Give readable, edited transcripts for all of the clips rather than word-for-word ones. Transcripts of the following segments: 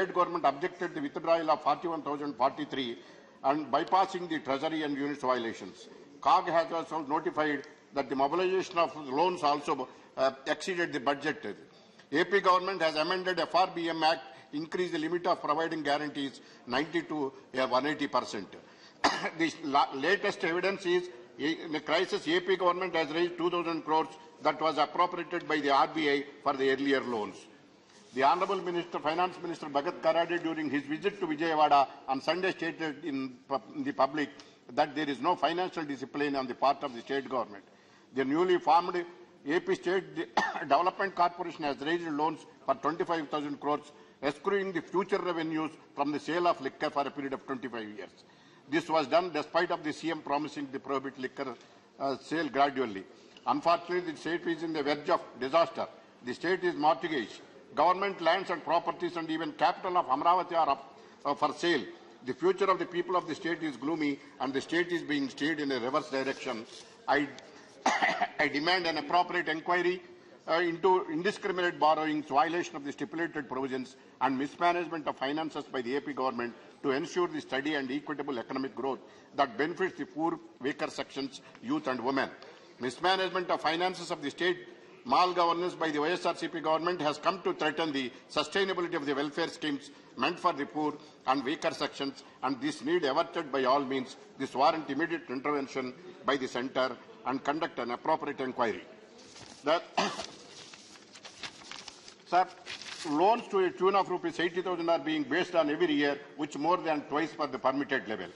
state government objected the withdrawal of 41,043 and bypassing the treasury and units violations. COG has also notified that the mobilization of loans also exceeded the budget. AP government has amended FRBM Act, increased the limit of providing guarantees 90 to 180%. The latest evidence is in the crisis, AP government has raised 2,000 crores that was appropriated by the RBI for the earlier loans. The Honourable Finance Minister Bhagat Karade, during his visit to Vijayawada on Sunday, stated in the public that there is no financial discipline on the part of the state government. The newly formed AP State Development Corporation has raised loans for 25,000 crores, escrowing the future revenues from the sale of liquor for a period of 25 years. This was done despite of the CM promising to prohibit liquor sale gradually. Unfortunately, the state is in the verge of disaster. The state is mortgaged. Government lands and properties and even capital of Amravati are up for sale. The future of the people of the state is gloomy and the state is being steered in a reverse direction. I demand an appropriate inquiry into indiscriminate borrowings, violation of the stipulated provisions and mismanagement of finances by the AP government to ensure the steady and equitable economic growth that benefits the poor, weaker sections, youth and women. Mismanagement of finances of the state malgovernance by the YSRCP government has come to threaten the sustainability of the welfare schemes meant for the poor and weaker sections, and this need averted by all means. This warrant immediate intervention by the centre and conduct an appropriate inquiry. Sir, loans to a tune of rupees 80,000 are being based on every year, which more than twice for the permitted level.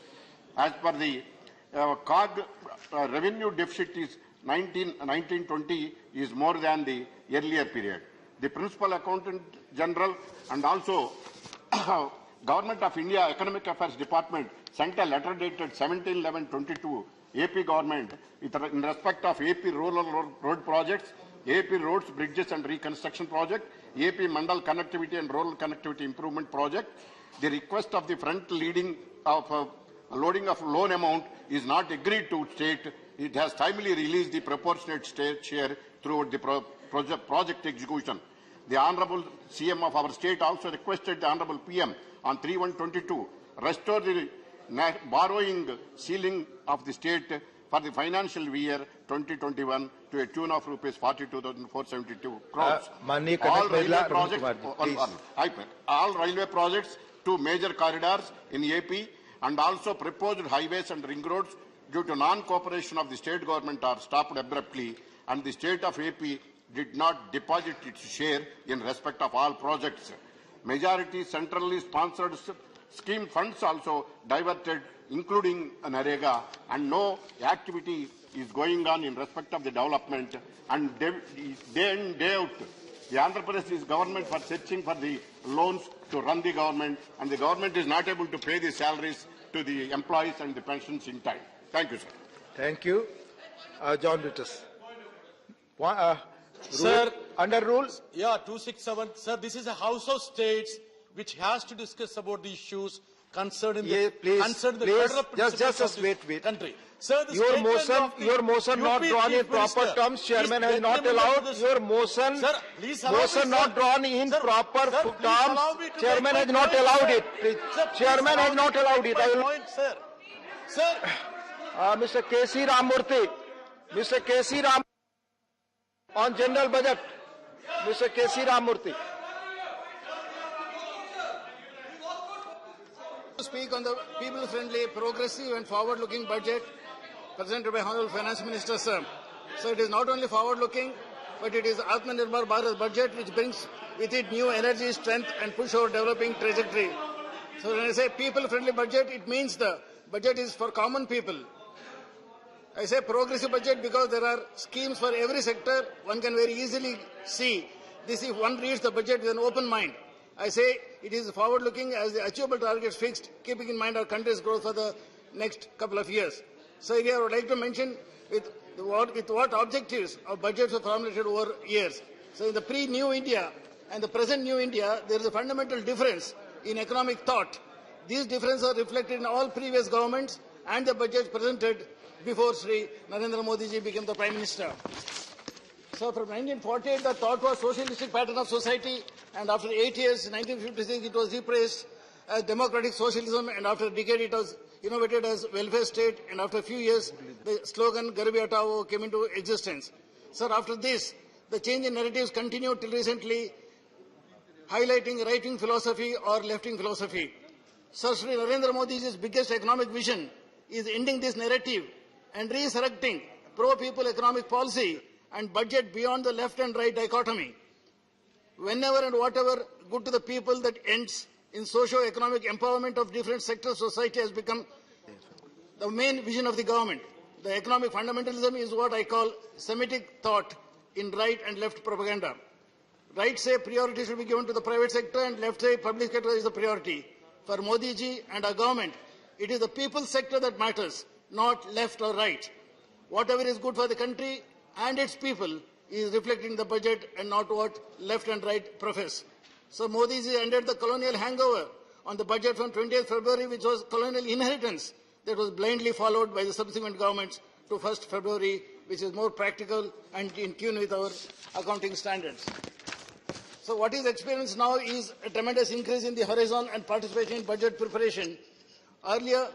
As per the COG, revenue deficit is 1920 is more than the earlier period. The Principal Accountant General and also Government of India Economic Affairs Department sent a letter dated 17/11/22 AP government in respect of AP rural road projects, AP roads, bridges and reconstruction project, AP Mandal connectivity and rural connectivity improvement project. The request of the front loading of loan amount is not agreed to state. It has timely released the proportionate state share throughout the project execution. The Honourable CM of our state also requested the Honourable PM on 3/1/22 restore the borrowing ceiling of the state for the financial year 2021 to a tune of rupees 42,472 crores. All railway projects, 2 major corridors in AP and also proposed highways and ring roads due to non-cooperation of the state government are stopped abruptly, and the state of AP did not deposit its share in respect of all projects. Majority centrally sponsored scheme funds also diverted, including NREGA, and no activity is going on in respect of the development. And day in, day out, the Andhra Pradesh government for searching for the loans to run the government, and the government is not able to pay the salaries to the employees and the pensions in time. Thank you, sir. Thank you. John Littus. Sir, under rules? Yeah, 267. Sir, this is a House of States which has to discuss about the issues concerning the federal principles of the country. Sir, your motion not drawn in proper terms, Chairman has not allowed. Your motion, not drawn in proper terms, Chairman has not allowed it. Chairman has not allowed it. Sir. Mr. K.C. Ramurthy. Mr. K.C. Ram on general budget. Mr. K.C. Ramurthy. To speak on the people-friendly, progressive and forward-looking budget presented by Honourable Finance Minister, sir. So it is not only forward-looking, but it is Atmanirbhar Bharat budget which brings with it new energy, strength and push our developing trajectory. So when I say people-friendly budget, it means the budget is for common people. I say progressive budget because there are schemes for every sector. One can very easily see this if one reads the budget with an open mind. I say it is forward-looking as the achievable targets fixed, keeping in mind our country's growth for the next couple of years. So here I would like to mention with what objectives our budgets were formulated over years. So in the pre-New India and the present New India, there is a fundamental difference in economic thought. These differences are reflected in all previous governments and the budgets presented before Sri Narendra Modi ji became the Prime Minister. So from 1948, the thought was socialistic pattern of society. And after 8 years, in 1956, it was replaced as democratic socialism, and after a decade, it was innovated as welfare state, and after a few years, the slogan Garibi Hatao came into existence. Sir, after this, the change in narratives continued till recently, highlighting right-wing philosophy or left-wing philosophy. Sir, Shri Narendra Modi's biggest economic vision is ending this narrative and resurrecting pro-people economic policy and budget beyond the left and right dichotomy. Whenever and whatever good to the people that ends in socio-economic empowerment of different sectors of society has become the main vision of the government. The economic fundamentalism is what I call Semitic thought in right and left propaganda. Right say priority should be given to the private sector, and left say public sector is the priority. For Modi ji and our government, it is the people's sector that matters, not left or right. Whatever is good for the country and its people is reflected in the budget and not what left and right profess. So Modi ji ended the colonial hangover on the budget from 20th February, which was colonial inheritance that was blindly followed by the subsequent governments to 1st February, which is more practical and in tune with our accounting standards. So what is experienced now is a tremendous increase in the horizon and participation in budget preparation. Earlier,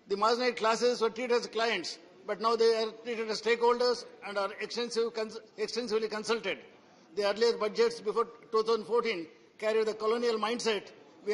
the marginalized classes were treated as clients, but now they are treated as stakeholders and are extensively consulted. The earlier budgets before 2014 carried the colonial mindset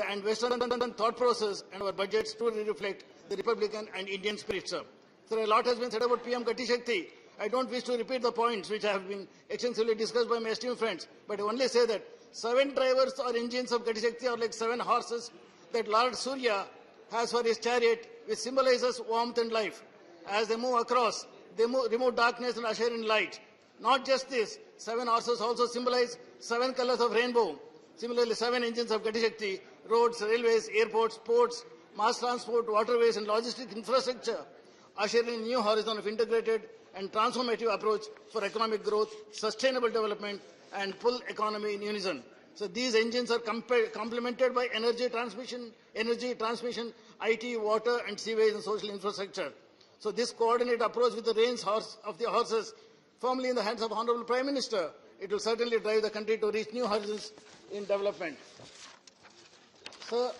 and Western thought process, and our budgets truly reflect the Republican and Indian spirit, sir. So a lot has been said about PM Gati Shakti. I don't wish to repeat the points which have been extensively discussed by my esteemed friends, but I only say that 7 drivers or engines of Gati Shakti are like 7 horses that Lord Surya has for his chariot, which symbolizes warmth and life. As they move across, they remove darkness and usher in light. Not just this, 7 horses also symbolize 7 colors of rainbow. Similarly, 7 engines of Gati Shakti, roads, railways, airports, ports, mass transport, waterways and logistic infrastructure, usher in a new horizon of integrated and transformative approach for economic growth, sustainable development and full economy in unison. So these engines are complemented by energy transmission, IT, water and sewage and social infrastructure. So this coordinated approach with the reins of the horses firmly in the hands of Honorable Prime Minister, it will certainly drive the country to reach new horizons in development. So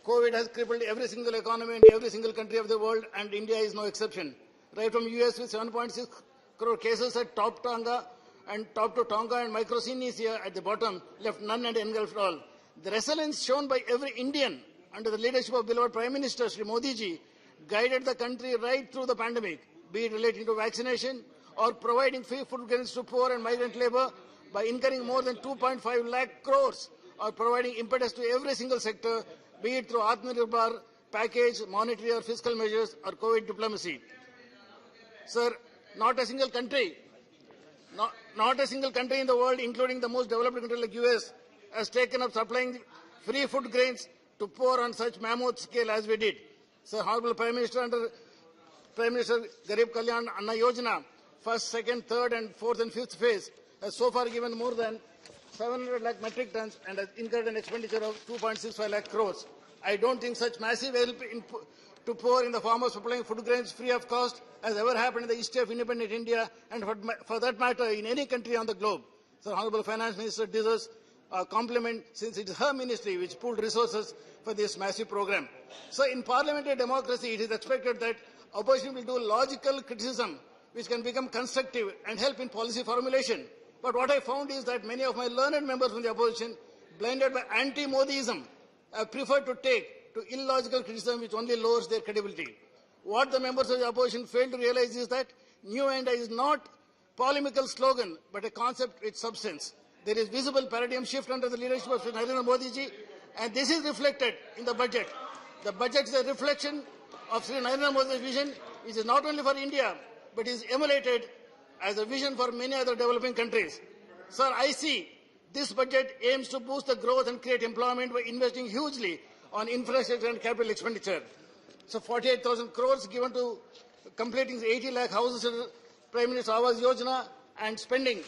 COVID has crippled every single economy in every single country of the world, and India is no exception. Right from US with 7.6 crore cases at top Tonga and top to Tonga and Micronesia at the bottom, left none and engulfed all. The resilience shown by every Indian under the leadership of beloved Prime Minister Shri Modi ji guided the country right through the pandemic, be it relating to vaccination or providing free food grains to poor and migrant labour by incurring more than 2.5 lakh crores, or providing impetus to every single sector, be it through Atmanirbhar package, monetary or fiscal measures or COVID diplomacy. Sir, not a single country in the world, including the most developed country like US, has taken up supplying free food grains to poor on such mammoth scale as we did. Sir, Honorable Prime Minister, under Prime Minister Garib Kalyan Anna Yojana, first, second, third and fourth and fifth phase, has so far given more than 700 lakh metric tons and has incurred an expenditure of 2.65 lakh crores. I don't think such massive help to poor in the form of supplying food grains free of cost has ever happened in the history of independent India, and for that matter in any country on the globe. So Honorable Finance Minister deserves a compliment, since it is her ministry which pooled resources for this massive program. So in parliamentary democracy, it is expected that opposition will do logical criticism which can become constructive and help in policy formulation. But what I found is that many of my learned members from the opposition, blinded by anti-Modiism, have preferred to take to illogical criticism which only lowers their credibility. What the members of the opposition fail to realize is that New India is not polemical slogan, but a concept with substance. There is visible paradigm shift under the leadership of Narendra Modi ji, and this is reflected in the budget. The budget is a reflection of Sri Narendra Modi's vision, which is not only for India, but is emulated as a vision for many other developing countries. Sir, I see this budget aims to boost the growth and create employment by investing hugely on infrastructure and capital expenditure. So 48,000 crores given to completing 80 lakh houses in Prime Minister Awas Yojana, and spending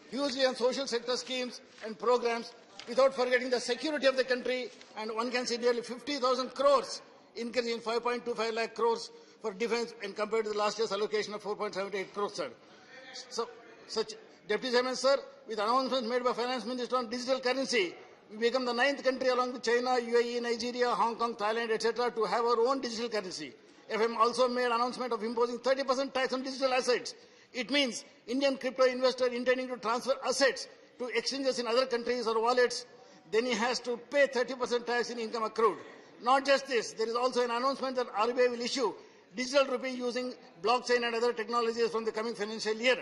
hugely on social sector schemes and programs, without forgetting the security of the country, and one can see nearly 50,000 crores increase in 5.25 lakh crores for defence and compared to the last year's allocation of 4.78 crores, sir. So such Deputy Chairman, sir, with announcements made by Finance Minister on digital currency, we become the 9th country along with China, UAE, Nigeria, Hong Kong, Thailand, etc. to have our own digital currency. FM also made announcement of imposing 30% tax on digital assets. It means Indian crypto investor intending to transfer assets to exchanges in other countries or wallets, then he has to pay 30% tax in income accrued. Not just this, there is also an announcement that RBI will issue digital rupee using blockchain and other technologies from the coming financial year.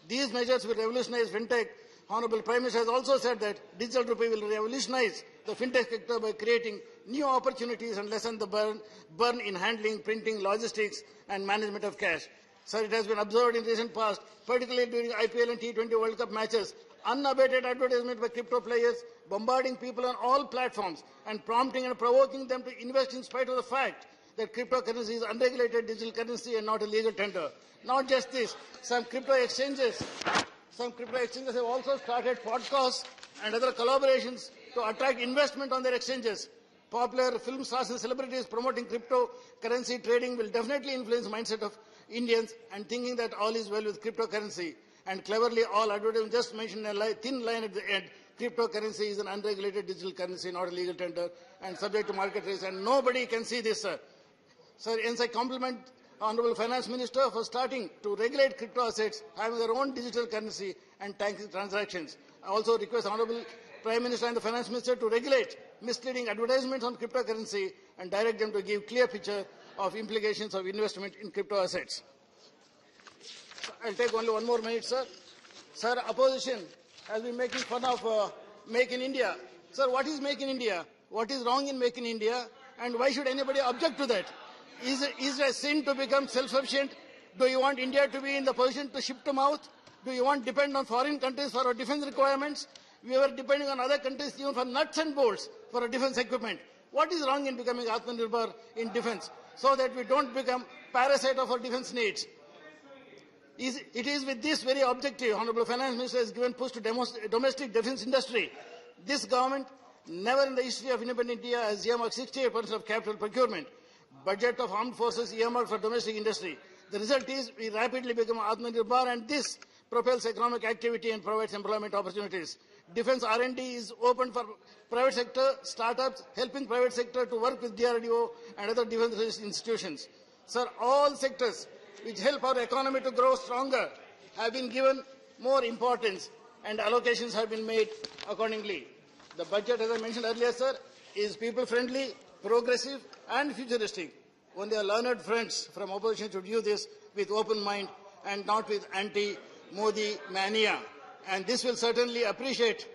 These measures will revolutionize fintech. Honorable Prime Minister has also said that digital rupee will revolutionize the fintech sector by creating new opportunities and lessen the burn in handling, printing, logistics and management of cash. Sir, it has been observed in recent past, particularly during IPL and T20 World Cup matches, unabated advertisement by crypto players, bombarding people on all platforms and prompting and provoking them to invest in spite of the fact that cryptocurrency is unregulated digital currency and not a legal tender. Not just this, some crypto exchanges have also started podcasts and other collaborations to attract investment on their exchanges. Popular film stars and celebrities promoting cryptocurrency trading will definitely influence the mindset of Indians and thinking that all is well with cryptocurrency. And cleverly, all advertisements just mentioned a thin line at the end. Cryptocurrency is an unregulated digital currency, not a legal tender, and subject to market risk. And nobody can see this, sir. Sir, hence I compliment Honorable Finance Minister for starting to regulate crypto assets, having their own digital currency and tax transactions. I also request Honorable Prime Minister and the Finance Minister to regulate misleading advertisements on cryptocurrency and direct them to give clear picture of implications of investment in crypto assets. I'll take only one more minute, sir. Sir, opposition has been making fun of Make in India. Sir, what is Make in India? What is wrong in Make in India? And why should anybody object to that? Is it a sin to become self-sufficient? Do you want India to be in the position to ship to mouth? Do you want to depend on foreign countries for our defense requirements? We were depending on other countries even for nuts and bolts for our defense equipment. What is wrong in becoming Atmanirbhar in defense so that we don't become parasite of our defense needs? It is with this very objective, Honorable Finance Minister has given push to domestic defense industry. This government, never in the history of independent India, has earmarked 68% of capital procurement. Budget of armed forces earmarked for domestic industry. The result is we rapidly become Atmanirbhar, and this propels economic activity and provides employment opportunities. Defense R&D is open for private sector startups, helping private sector to work with DRDO and other defense institutions. Sir, all sectors which help our economy to grow stronger have been given more importance and allocations have been made accordingly. The budget, as I mentioned earlier, sir, is people-friendly, progressive and futuristic. Only our learned friends from opposition should view this with open mind and not with anti-Modi mania. And this will certainly appreciate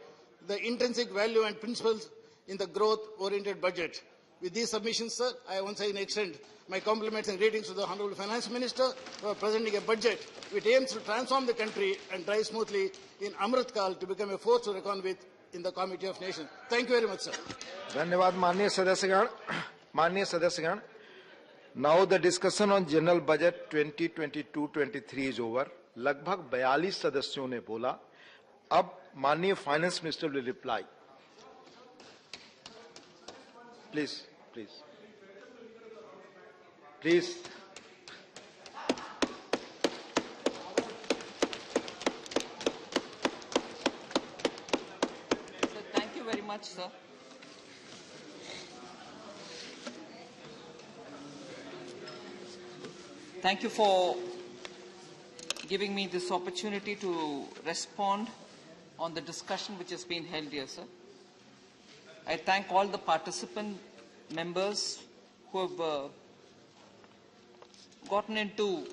the intrinsic value and principles in the growth-oriented budget. With these submissions, sir, I once again extend my compliments and greetings to the Honorable Finance Minister for presenting a budget which aims to transform the country and drive smoothly in Amrit Kal to become a force to reckon with in the Committee of Nations. Thank you very much, sir. धन्यवाद माननीय सदस्यगण. Now the discussion on General Budget 2022-23 is over. लगभग 42 सदस्यों ने बोला. अब माननीय Finance Minister will reply. Please. Thank you very much, sir. Thank you for giving me this opportunity to respond on the discussion which has been held here, sir. I thank all the participant members who have gotten into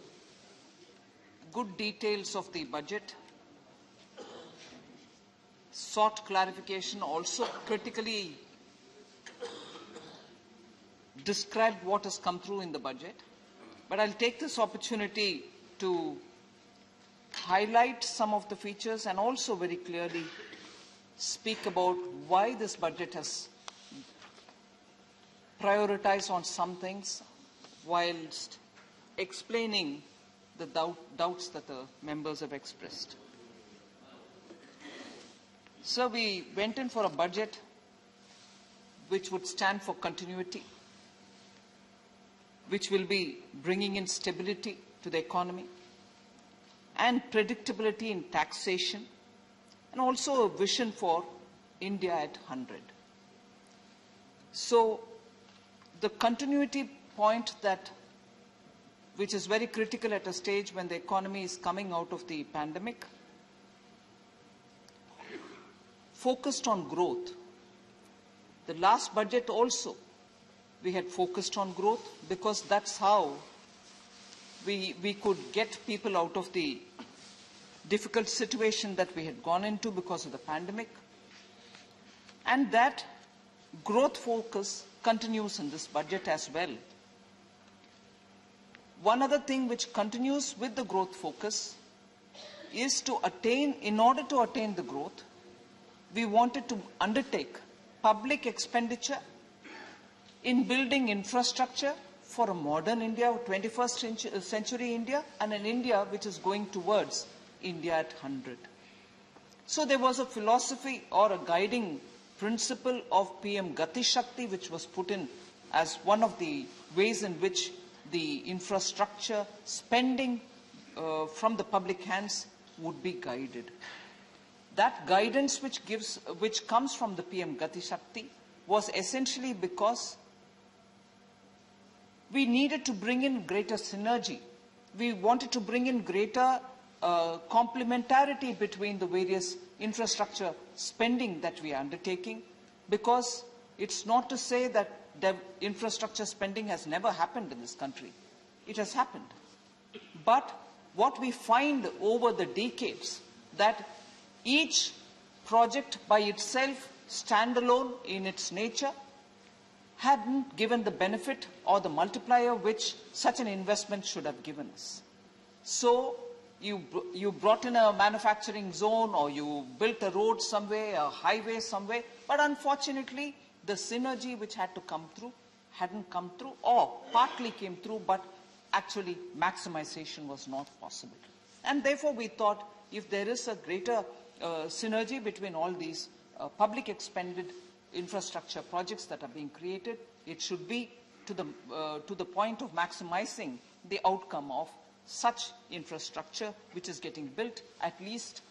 good details of the budget, sought clarification, also critically described what has come through in the budget. But I'll take this opportunity to highlight some of the features and also very clearly speak about why this budget has prioritized on some things whilst explaining the doubts that the members have expressed. So we went in for a budget which would stand for continuity, which will be bringing in stability to the economy and predictability in taxation, and also a vision for India at 100. So the continuity point which is very critical at a stage when the economy is coming out of the pandemic, focused on growth. The last budget also, we had focused on growth because that's how we could get people out of the difficult situation that we had gone into because of the pandemic. And that growth focus continues in this budget as well. One other thing which continues with the growth focus is in order to attain the growth, we wanted to undertake public expenditure in building infrastructure for a modern India, 21st century India, and an India which is going towards India at 100. So there was a philosophy or a guiding principle of PM Gati Shakti, which was put in as one of the ways in which the infrastructure spending from the public hands would be guided. That guidance which comes from the PM Gati Shakti was essentially because we needed to bring in greater synergy. We wanted to bring in greater complementarity between the various infrastructure spending that we are undertaking, because it's not to say that infrastructure spending has never happened in this country. It has happened. But what we find over the decades, that each project by itself, standalone in its nature, hadn't given the benefit or the multiplier which such an investment should have given us. So you brought in a manufacturing zone, or you built a road somewhere, a highway somewhere, but unfortunately the synergy which had to come through hadn't come through, or partly came through, but actually maximization was not possible. And therefore we thought, if there is a greater synergy between all these public expended infrastructure projects that are being created, it should be to the point of maximizing the outcome of such infrastructure which is getting built, at least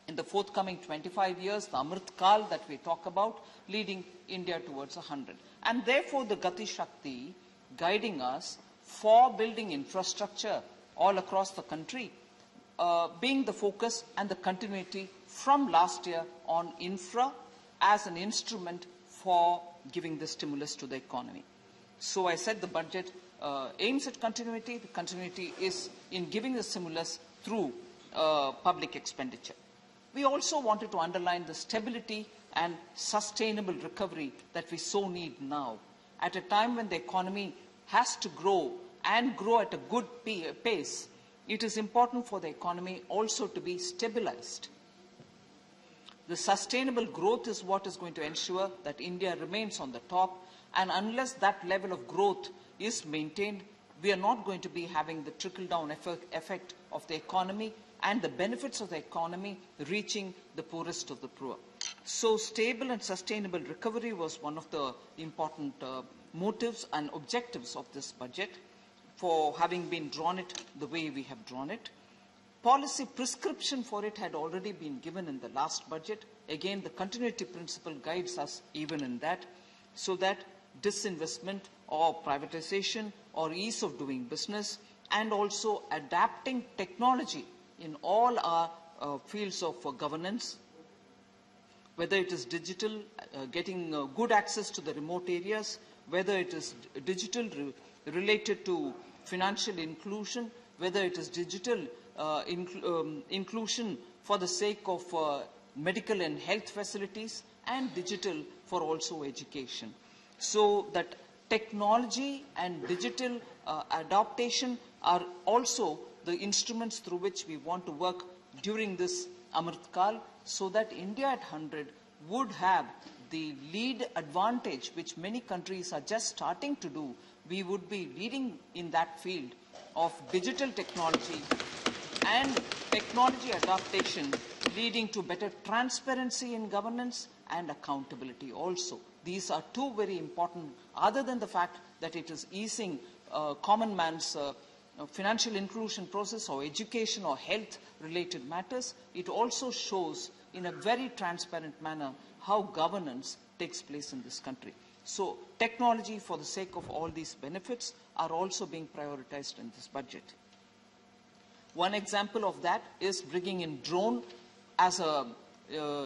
in the forthcoming 25 years, the Amrit Kal that we talk about, leading India towards 100. And therefore the Gati Shakti guiding us for building infrastructure all across the country, being the focus and the continuity from last year on infra as an instrument for giving the stimulus to the economy. So I said the budget aims at continuity. The continuity is in giving the stimulus through public expenditure. We also wanted to underline the stability and sustainable recovery that we so need now. At a time when the economy has to grow and grow at a good pace, it is important for the economy also to be stabilized. The sustainable growth is what is going to ensure that India remains on the top, and unless that level of growth is maintained, we are not going to be having the trickle-down effect of the economy and the benefits of the economy reaching the poorest of the poor. So stable and sustainable recovery was one of the important motives and objectives of this budget, for having been drawn it the way we have drawn it. Policy prescription for it had already been given in the last budget. Again, the continuity principle guides us even in that, so that disinvestment or privatization or ease of doing business, and also adapting technology in all our fields of governance, whether it is digital, getting good access to the remote areas, whether it is digital related to financial inclusion, whether it is digital inclusion for the sake of medical and health facilities, and digital for also education. So that technology and digital adaptation are also the instruments through which we want to work during this Amrit Kal, so that India at 100 would have the lead advantage which many countries are just starting to do. We would be leading in that field of digital technology and technology adaptation, leading to better transparency in governance and accountability also. These are two very important, other than the fact that it is easing common man's financial inclusion process or education or health related matters, it also shows in a very transparent manner how governance takes place in this country. So technology for the sake of all these benefits are also being prioritized in this budget. One example of that is bringing in drone as a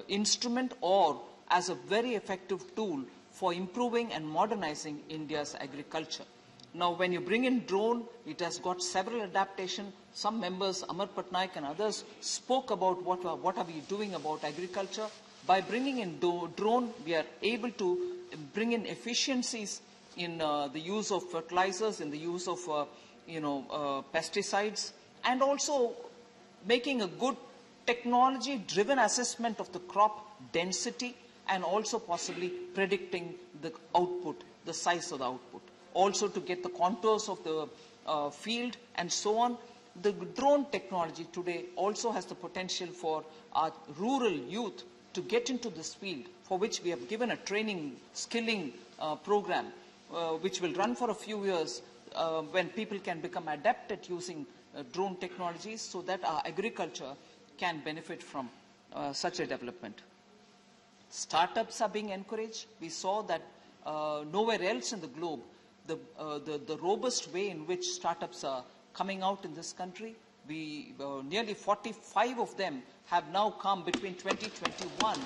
instrument or as a very effective tool for improving and modernizing India's agriculture. Now, when you bring in drone, it has got several adaptations. Some members, Amar Patnaik and others, spoke about what are we doing about agriculture. By bringing in drone, we are able to bring in efficiencies in the use of fertilizers, in the use of pesticides, and also making a good technology-driven assessment of the crop density, and also possibly predicting the output, the size of the output. Also to get the contours of the field and so on. The drone technology today also has the potential for our rural youth to get into this field, for which we have given a training, skilling program, which will run for a few years when people can become adept at using drone technologies, so that our agriculture can benefit from such a development. Startups are being encouraged. We saw that nowhere else in the globe, the robust way in which startups are coming out in this country. Nearly 45 of them have now come between 2021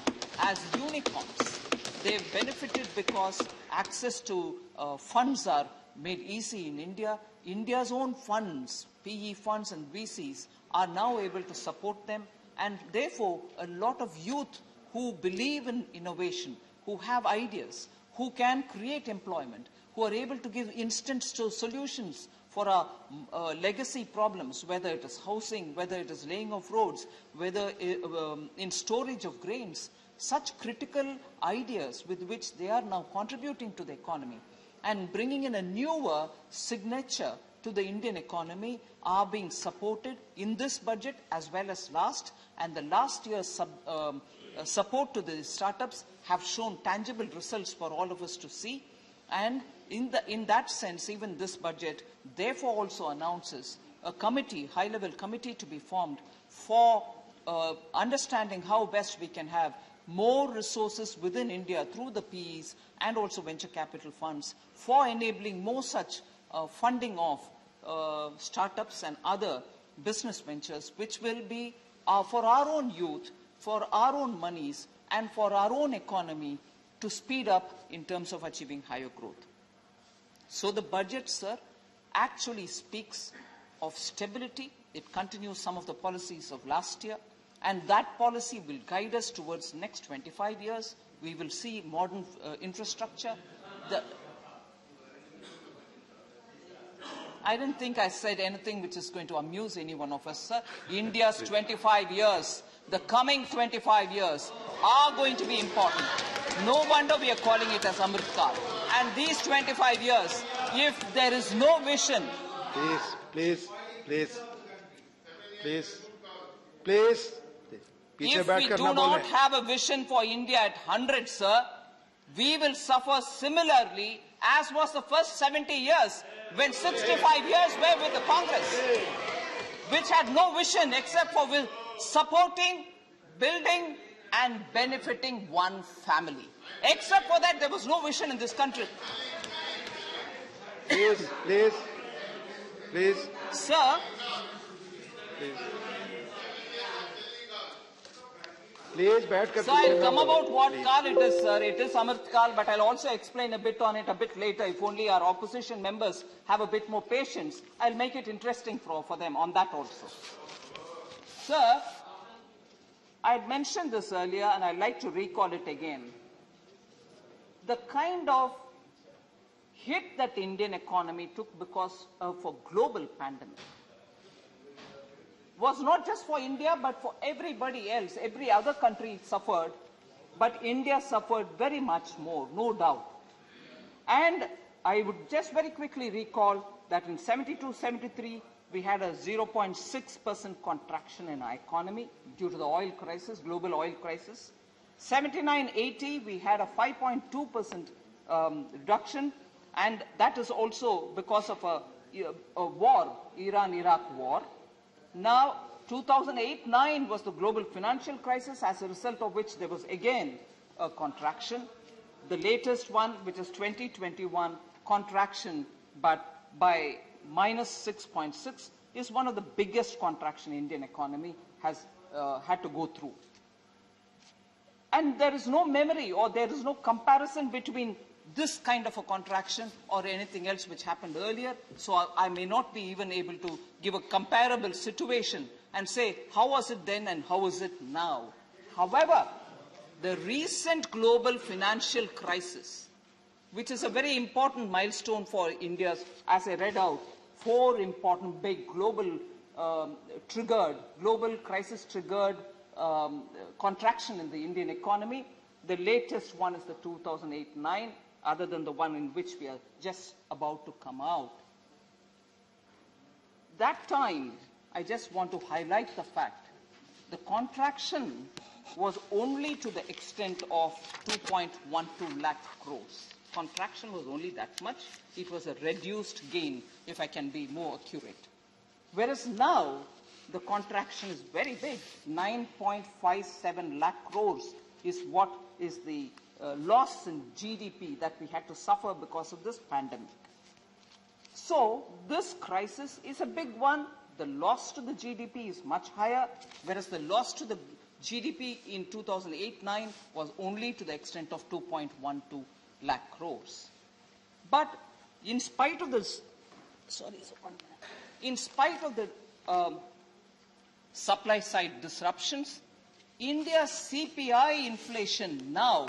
as unicorns. They've benefited because access to funds are made easy in India. India's own funds, PE funds and VCs, are now able to support them, and therefore a lot of youth who believe in innovation, who have ideas, who can create employment, who are able to give instant solutions for our legacy problems, whether it is housing, whether it is laying of roads, whether in storage of grains, such critical ideas with which they are now contributing to the economy and bringing in a newer signature to the Indian economy are being supported in this budget as well as last, and the last year's support to the startups have shown tangible results for all of us to see. And in that sense, even this budget therefore also announces a committee, high-level committee to be formed for understanding how best we can have more resources within India through the PEs and also venture capital funds for enabling more such funding of startups and other business ventures, which will be for our own youth, for our own monies, and for our own economy to speed up in terms of achieving higher growth. So the budget, sir, actually speaks of stability. It continues some of the policies of last year, and that policy will guide us towards the next 25 years. We will see modern infrastructure. I didn't think I said anything which is going to amuse any one of us, sir. India's 25 years, the coming 25 years are going to be important. No wonder we are calling it as Amrit Kaal. And these 25 years, if there is no vision... Please. If we do not have a vision for India at 100, sir, we will suffer similarly as was the first 70 years when 65 years were with the Congress, which had no vision except for supporting, building and benefiting one family. Except for that, there was no vision in this country. Please. Sir. Please, So I'll come about what Kaal it is, sir. It is Amrit Kaal, but I'll also explain a bit on it a bit later. If only our opposition members have a bit more patience, I'll make it interesting for them on that also. Sir, I had mentioned this earlier and I'd like to recall it again. The kind of hit that the Indian economy took because of a global pandemic was not just for India, but for everybody else. Every other country suffered, but India suffered very much more, no doubt. And I would just very quickly recall that in 72-73, we had a 0.6% contraction in our economy due to the oil crisis, global oil crisis. 79-80, we had a 5.2% reduction, and that is also because of a war, Iran-Iraq war. Now, 2008-9 was the global financial crisis, as a result of which there was again a contraction. The latest one, which is 2021, contraction, but by minus 6.6, is one of the biggest contraction Indian economy has had to go through. And there is no memory or there is no comparison between this kind of a contraction or anything else which happened earlier. So I may not be even able to give a comparable situation and say, how was it then and how is it now? However, the recent global financial crisis, which is a very important milestone for India, as I read out, 4 important big global crisis triggered contraction in the Indian economy. The latest one is the 2008-9, other than the one in which we are just about to come out. That time, I just want to highlight the fact the contraction was only to the extent of 2.12 lakh crores. Contraction was only that much. It was a reduced gain, if I can be more accurate. Whereas now, the contraction is very big. 9.57 lakh crores is what is the loss in GDP that we had to suffer because of this pandemic. So this crisis is a big one. The loss to the GDP is much higher, whereas the loss to the GDP in 2008-9 was only to the extent of 2.12 lakh crores. But in spite of this, in spite of the supply side disruptions, India's CPI inflation now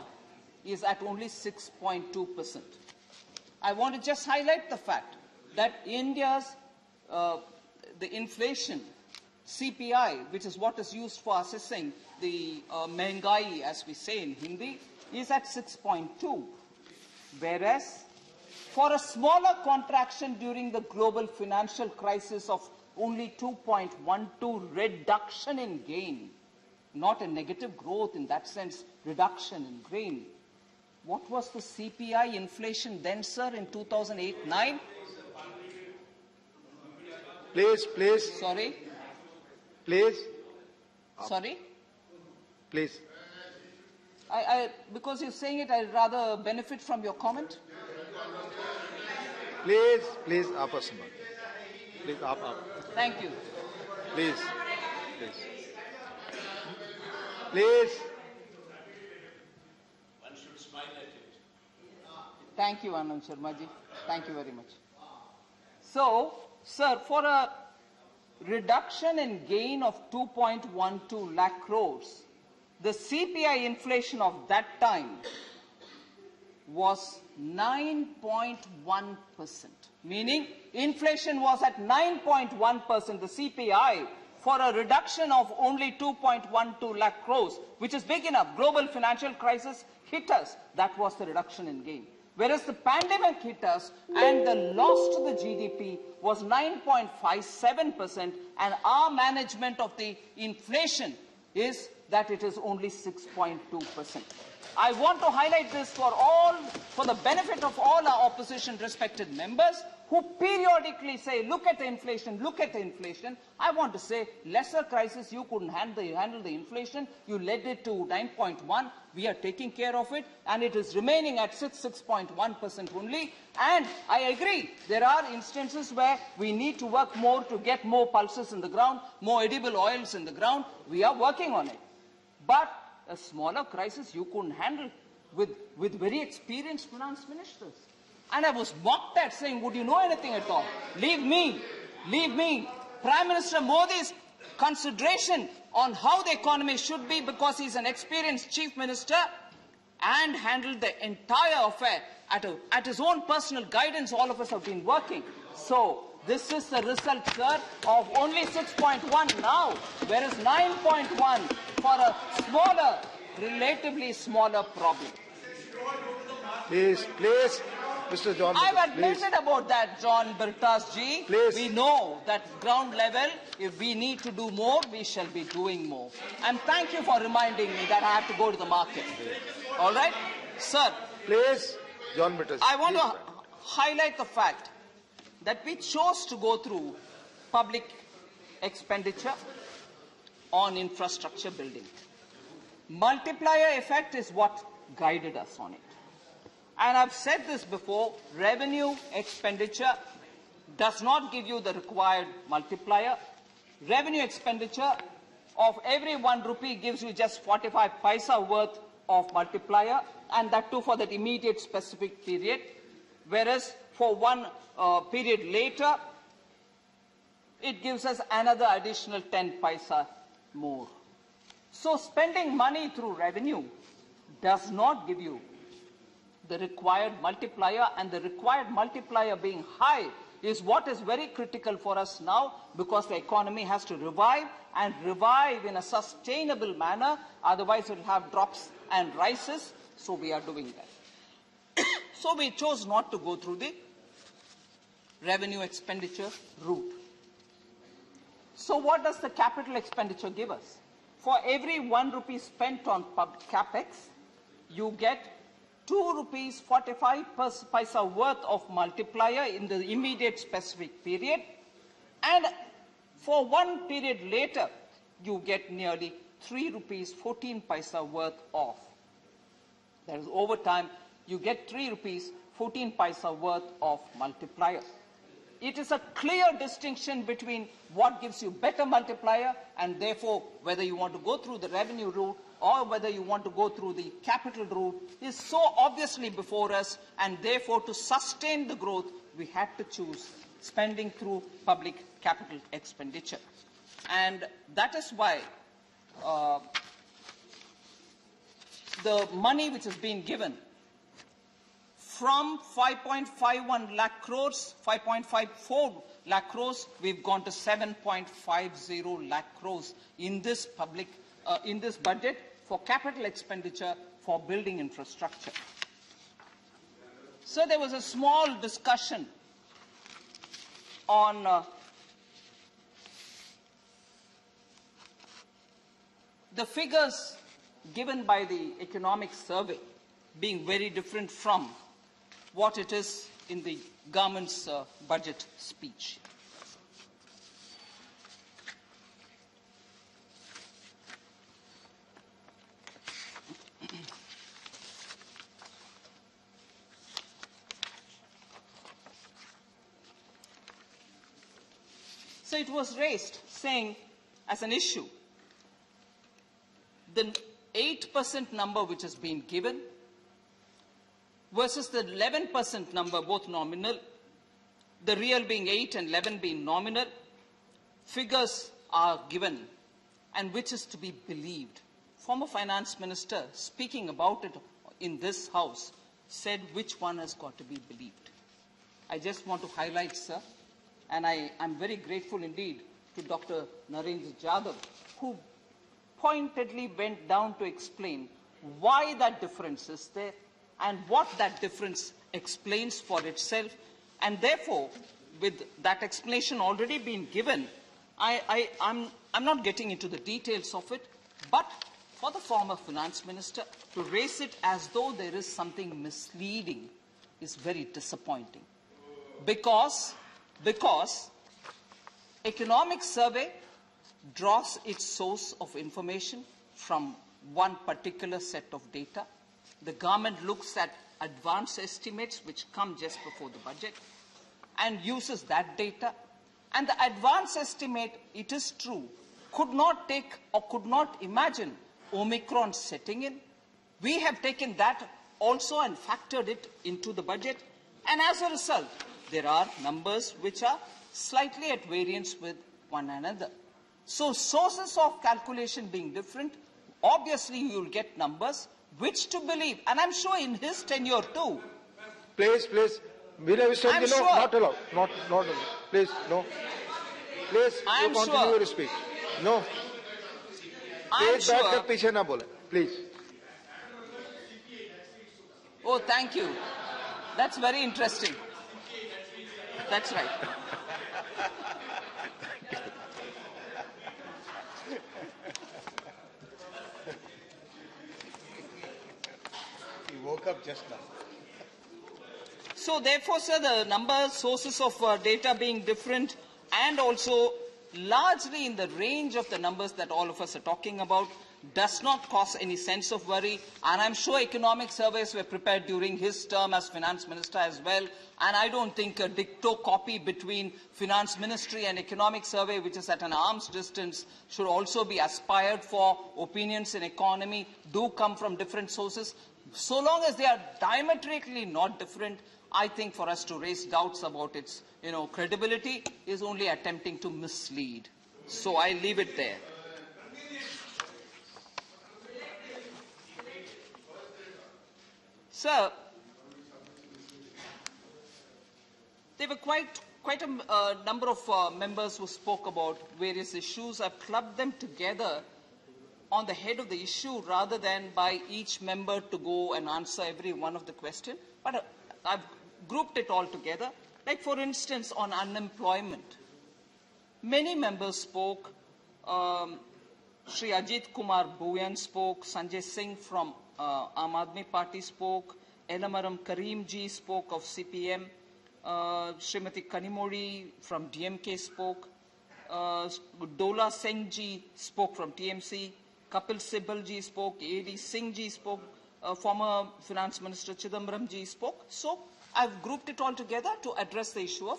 is at only 6.2%. I want to just highlight the fact that India's the inflation CPI, which is what is used for assessing the Mehengai, as we say in Hindi, is at 6.2. Whereas, for a smaller contraction during the global financial crisis of only 2.12 reduction in gain, not a negative growth in that sense, reduction in gain. What was the CPI inflation then, sir, in 2008-9? Please. Sorry? Please. Sorry? Please. Because you're saying it, I'd rather benefit from your comment. Please, Please, up. Thank you. Please. One should smile at it. Thank you, Anand Sharma ji. Thank you very much. So, sir, for a reduction in gain of 2.12 lakh crores, the CPI inflation of that time was 9.1%, meaning inflation was at 9.1%, the CPI, for a reduction of only 2.12 lakh crores, which is big enough. Global financial crisis hit us. That was the reduction in gain. Whereas the pandemic hit us and the loss to the GDP was 9.57%, and our management of the inflation is that it is only 6.2%. I want to highlight this for the benefit of all our opposition respected members who periodically say, look at the inflation, look at the inflation. I want to say, lesser crisis, you couldn't handle the inflation. You led it to 9.1. We are taking care of it, and it is remaining at 6.1% only. And I agree, there are instances where we need to work more to get more pulses in the ground, more edible oils in the ground. We are working on it. But a smaller crisis you couldn't handle with very experienced finance ministers. And I was mocked at, saying, would you know anything at all? Leave me. Prime Minister Modi's consideration on how the economy should be, because he's an experienced chief minister and handled the entire affair at his own personal guidance. All of us have been working. So this is the result, sir, of only 6.1 now, whereas 9.1 for a smaller, relatively smaller problem. Please, Mr. John. I've admitted about that, John Birtas ji. Please. We know that ground level, if we need to do more, we shall be doing more. And thank you for reminding me that I have to go to the market. All right? Sir. Please, John Birtas. I want to highlight the fact that we chose to go through public expenditure on infrastructure building. Multiplier effect is what guided us on it. And I've said this before, revenue expenditure does not give you the required multiplier. Revenue expenditure of every 1 rupee gives you just 45 paisa worth of multiplier, and that too for that immediate specific period, whereas for one period later, it gives us another additional 10 paisa more. So spending money through revenue does not give you the required multiplier, and the required multiplier being high is what is very critical for us now, because the economy has to revive and revive in a sustainable manner. Otherwise, it will have drops and rises. So we are doing that. So we chose not to go through the revenue expenditure route. So what does the capital expenditure give us? For every 1 rupee spent on capex, you get 2 rupees 45 paisa worth of multiplier in the immediate specific period, and for one period later, you get nearly 3 rupees 14 paisa worth of. That is, over time, you get 3 rupees 14 paisa worth of multiplier. It is a clear distinction between what gives you better multiplier, and therefore whether you want to go through the revenue route or whether you want to go through the capital route is so obviously before us, and therefore to sustain the growth, we had to choose spending through public capital expenditure. And that is why the money which has been given from 5.51 lakh crores, 5.54 lakh crores, we've gone to 7.50 lakh crores in this budget for capital expenditure for building infrastructure. So there was a small discussion on the figures given by the economic survey being very different from what it is in the government's budget speech. So it was raised, saying as an issue, the 8% number which has been given versus the 11% number, both nominal, the real being 8 and 11 being nominal, figures are given, and which is to be believed. Former Finance Minister, speaking about it in this House, said which one has got to be believed. I just want to highlight, sir, and I'm very grateful indeed to Dr. Narendra Jadhav, who pointedly went down to explain why that difference is there and what that difference explains for itself. And therefore, with that explanation already being given, I'm not getting into the details of it, but for the former finance minister to raise it as though there is something misleading is very disappointing. Because economic survey draws its source of information from one particular set of data. The government looks at advance estimates which come just before the budget and uses that data. And the advance estimate, it is true, could not take or could not imagine Omicron setting in. We have taken that also and factored it into the budget. And as a result, there are numbers which are slightly at variance with one another. So sources of calculation being different, obviously you will get numbers which to believe. And I'm sure in his tenure too. Please. I'm sure. Not allowed. Not allowed. Please, no. Please, I'm you continue sure. your speech. No. I'm Please, back sure. up, पीछे ना बोले. Please. Oh, thank you. That's very interesting. That's right. He woke up just now. So therefore, sir, the sources of data being different and also largely in the range of the numbers that all of us are talking about does not cause any sense of worry. And I'm sure economic surveys were prepared during his term as finance minister as well. And I don't think a dicto copy between finance ministry and economic survey, which is at an arm's distance, should also be aspired for. Opinions in economy do come from different sources. So long as they are diametrically not different, I think for us to raise doubts about its credibility is only attempting to mislead. So I leave it there. Sir, there were quite a number of members who spoke about various issues. I've clubbed them together on the head of the issue rather than by each member to go and answer every one of the questions. But I've grouped it all together. Like, for instance, on unemployment. Many members spoke. Shri Ajit Kumar Bhuyan spoke. Sanjay Singh from Aam Aadmi Party spoke. Elamaram Karim ji spoke of CPM. Srimati Kanimori from DMK spoke. Dola Singh ji spoke from TMC. Kapil Sibal ji spoke. A.D. Singh ji spoke. Former Finance Minister Chidambaram ji spoke. So I've grouped it all together to address the issue of,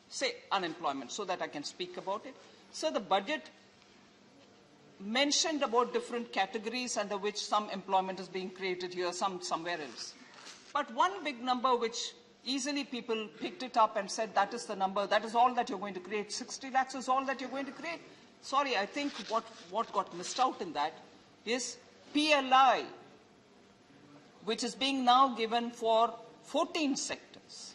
say, unemployment, so that I can speak about it. So the budget mentioned about different categories under which some employment is being created here, some somewhere else. But one big number which easily people picked it up and said that is the number, that is all that you're going to create, 60 lakhs is all that you're going to create. Sorry, I think what got missed out in that is PLI, which is being now given for 14 sectors.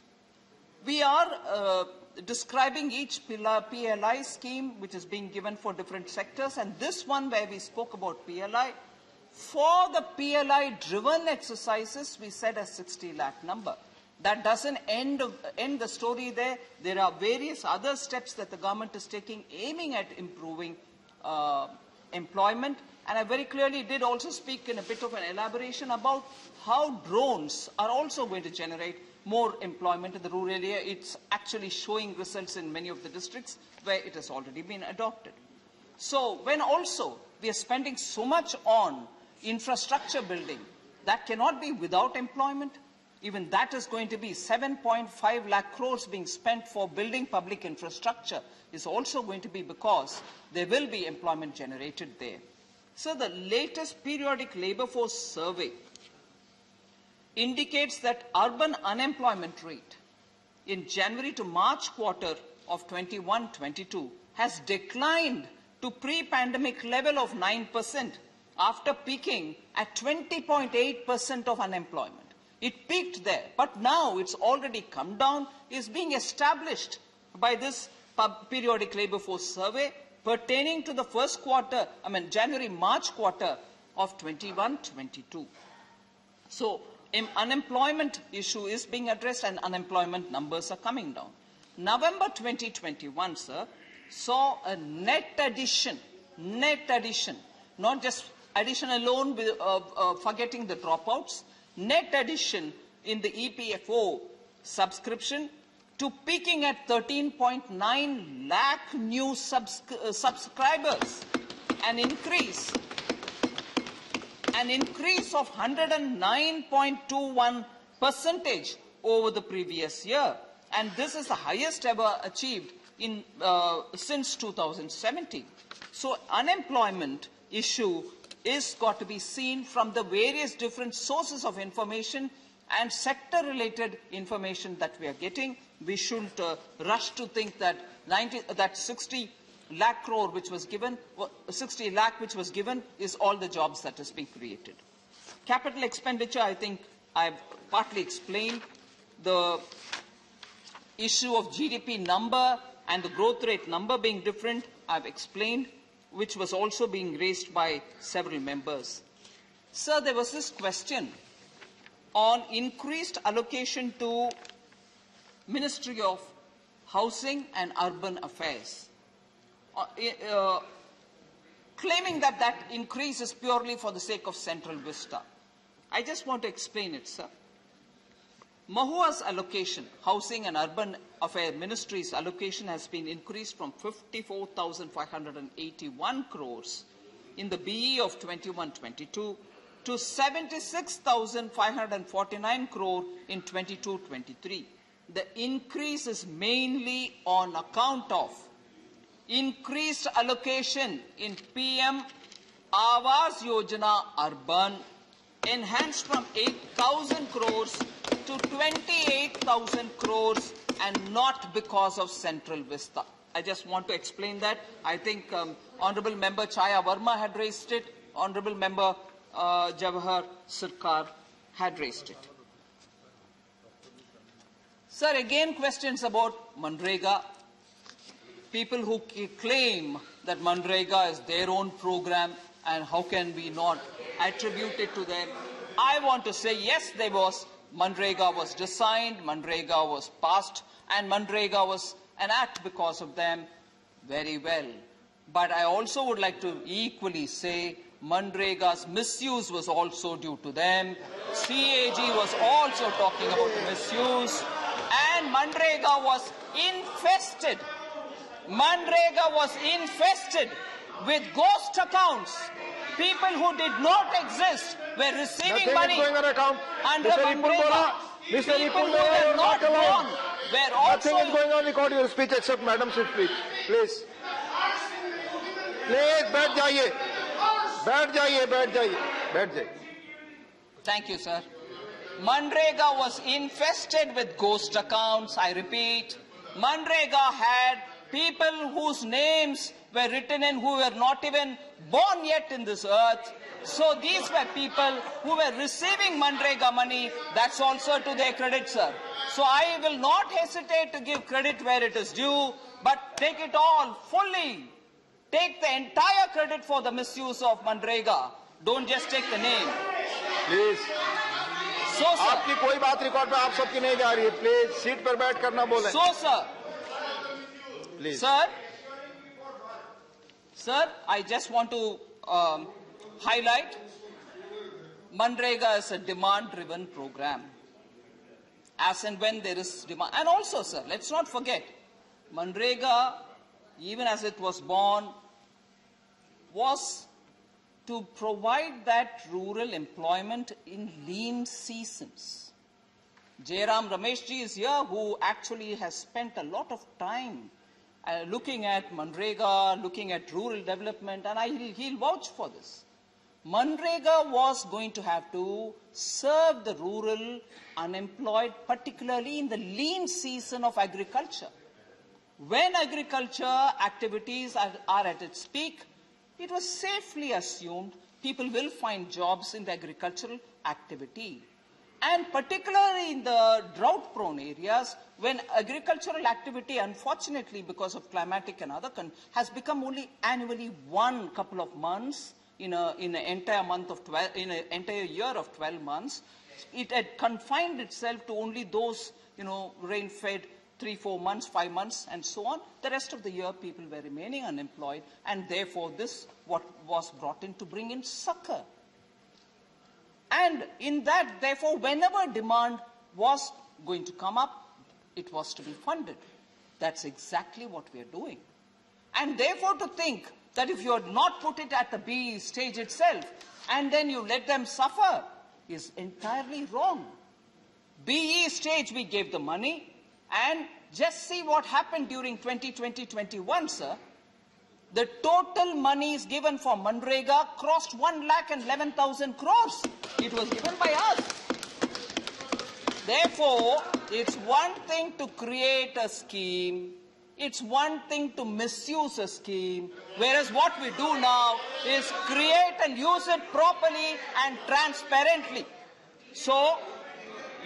We are describing each PLI scheme which is being given for different sectors, and this one where we spoke about PLI, for the PLI-driven exercises, we said a 60 lakh number. That doesn't end the story there. There are various other steps that the government is taking aiming at improving employment. And I very clearly did also speak in a bit of an elaboration about how drones are also going to generate more employment in the rural area. It's actually showing results in many of the districts where it has already been adopted. So when also we are spending so much on infrastructure building, that cannot be without employment. Even that is going to be 7.5 lakh crores being spent for building public infrastructure is also going to be because there will be employment generated there. So the latest periodic labor force survey indicates that urban unemployment rate in January to March quarter of 21-22 has declined to pre-pandemic level of 9% after peaking at 20.8% of unemployment. It peaked there, but now it's already come down, is being established by this periodic labor force survey pertaining to the first quarter, January-March quarter of 21-22. So, unemployment issue is being addressed and unemployment numbers are coming down. November 2021, sir, saw a net addition, not just addition alone, forgetting the dropouts, net addition in the EPFO subscription to peaking at 13.9 lakh new subscribers, an increase of 109.21% over the previous year. And this is the highest ever achieved in since 2017. So unemployment issue is got to be seen from the various different sources of information and sector-related information that we are getting. We shouldn't rush to think that 60 lakh crore which was given, 60 lakh which was given is all the jobs that is being created. Capital expenditure, I think I've partly explained. The issue of GDP number and the growth rate number being different, I've explained, which was also being raised by several members. Sir, there was this question on increased allocation to Ministry of Housing and Urban Affairs, claiming that that increase is purely for the sake of Central Vista. I just want to explain it, sir. Mahua's allocation, Housing and Urban Affairs Ministry's allocation has been increased from 54,581 crores in the BE of 21-22 to 76,549 crore in 22-23. The increase is mainly on account of increased allocation in PM Awas Yojana Urban, enhanced from 8,000 crores to 28,000 crores, and not because of Central Vista. I just want to explain that. I think Honorable Member Chaya Verma had raised it. Honorable Member Jawahar Sirkar had raised it. Sir, again questions about Manrega. People who claim that Manrega is their own program and how can we not attribute it to them. I want to say, yes, there was, Manrega was designed, Manrega was passed, and Manrega was an act because of them. Very well. But I also would like to equally say Manrega's misuse was also due to them. CAG was also talking about misuse. And Manrega was infested. Manrega was infested with ghost accounts. People who did not exist were receiving money under Manrega. People who were not born were also... Nothing is going on record your speech except Madam's speech. Please. Please, बैठ जाइए. बैठ जाइए, बैठ जाइए. बैठ जाइए. Thank you, sir. Manrega was infested with ghost accounts. I repeat, Manrega had people whose names were written in who were not even born yet in this earth. So these were people who were receiving Manrega money. That's also to their credit, sir. So I will not hesitate to give credit where it is due, but take it all fully. Take the entire credit for the misuse of Manrega. Don't just take the name. Please. So, sir. आपकी कोई बात record पे आप सबकी नहीं जा रही है. Please, सीट पर बैठ कर ना बोलें. So, sir. Please. Sir, I just want to highlight Manrega is a demand-driven program. As and when there is demand. And also, sir, let's not forget, Manrega, even as it was born, was to provide that rural employment in lean seasons. Jairam Rameshji is here, who actually has spent a lot of time looking at Manrega, looking at rural development, and he'll vouch for this. Manrega was going to have to serve the rural unemployed, particularly in the lean season of agriculture. When agriculture activities are at its peak, it was safely assumed people will find jobs in the agricultural activity. And particularly in the drought-prone areas, when agricultural activity, unfortunately, because of climatic and other has become only annually one couple of months in an entire year of 12 months, it had confined itself to only those, rain-fed 3-4 months, 5 months, and so on. The rest of the year, people were remaining unemployed, and therefore, this was brought in to bring in succor. And in that, therefore, whenever demand was going to come up, it was to be funded. That's exactly what we are doing. And therefore, to think that if you had not put it at the BE stage itself, and then you let them suffer, is entirely wrong. BE stage, we gave the money, and just see what happened during 2020-21, sir. The total monies given for Manrega crossed 1,11,000 crores. It was given by us. Therefore, it's one thing to create a scheme. It's one thing to misuse a scheme. Whereas what we do now is create and use it properly and transparently. So,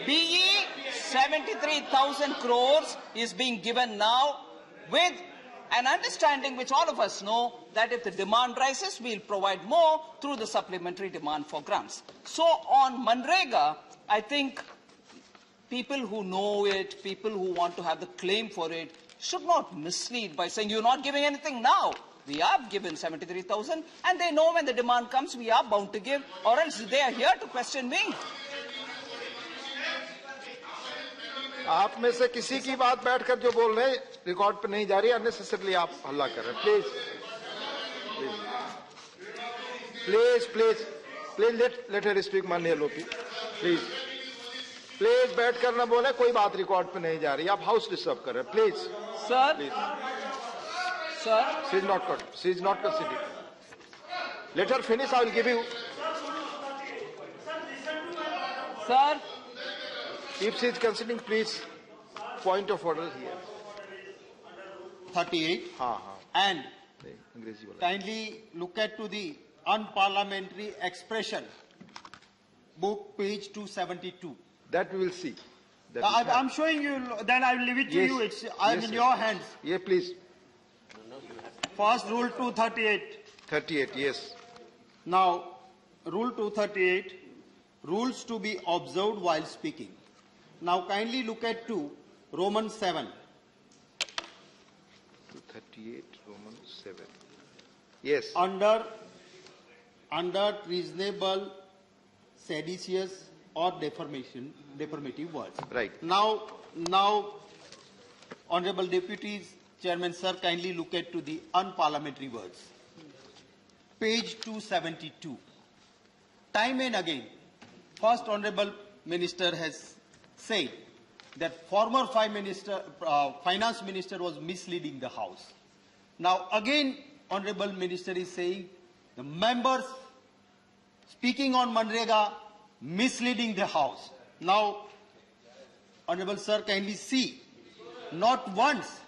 BE 73,000 crores is being given now with an understanding which all of us know that if the demand rises, we'll provide more through the supplementary demand for grants. So on Manrega, I think people who know it, people who want to have the claim for it, should not mislead by saying you're not giving anything now. We have given 73,000, and they know when the demand comes, we are bound to give, or else they are here to question me. आप में से किसी की बात बैठकर जो बोल रहे हैं रिकॉर्ड पे नहीं जा रही, अननेसेसरली आप हल्ला कर रहे हैं। Please please please please let her speak, माननीय लोपी। प्लीज प्लीज बैठकर न बोले, कोई बात रिकॉर्ड पे नहीं जा रही, आप हाउस डिस्टर्ब कर रहे हैं। Please sir, please sir, she is not considering. Let her finish, I will give you. sir, If she is considering, please, point of order here. 38 हाँ हाँ, and अंग्रेजी वाला। kindly look at to the unparliamentary expression, book page 272. That we will see. That is I'm showing you, then I will leave it to Yes. you. I'm Yes, in sir. your hands. Yeah, please. First rule 238. 38, yes. Now, rule 238, rules to be observed while speaking. Now kindly look at Roman 7. 238, Roman 7. Yes. Under reasonable, seditious or defamative words. Right. Now, Honorable Deputies, Chairman Sir, kindly look at to the unparliamentary words. Page 272. Time and again, First Honorable Minister has said that former Finance Minister was misleading the House. Now again, Honorable Minister is saying the members speaking on Manrega misleading the House. Now, Honorable Sir, kindly see, not once,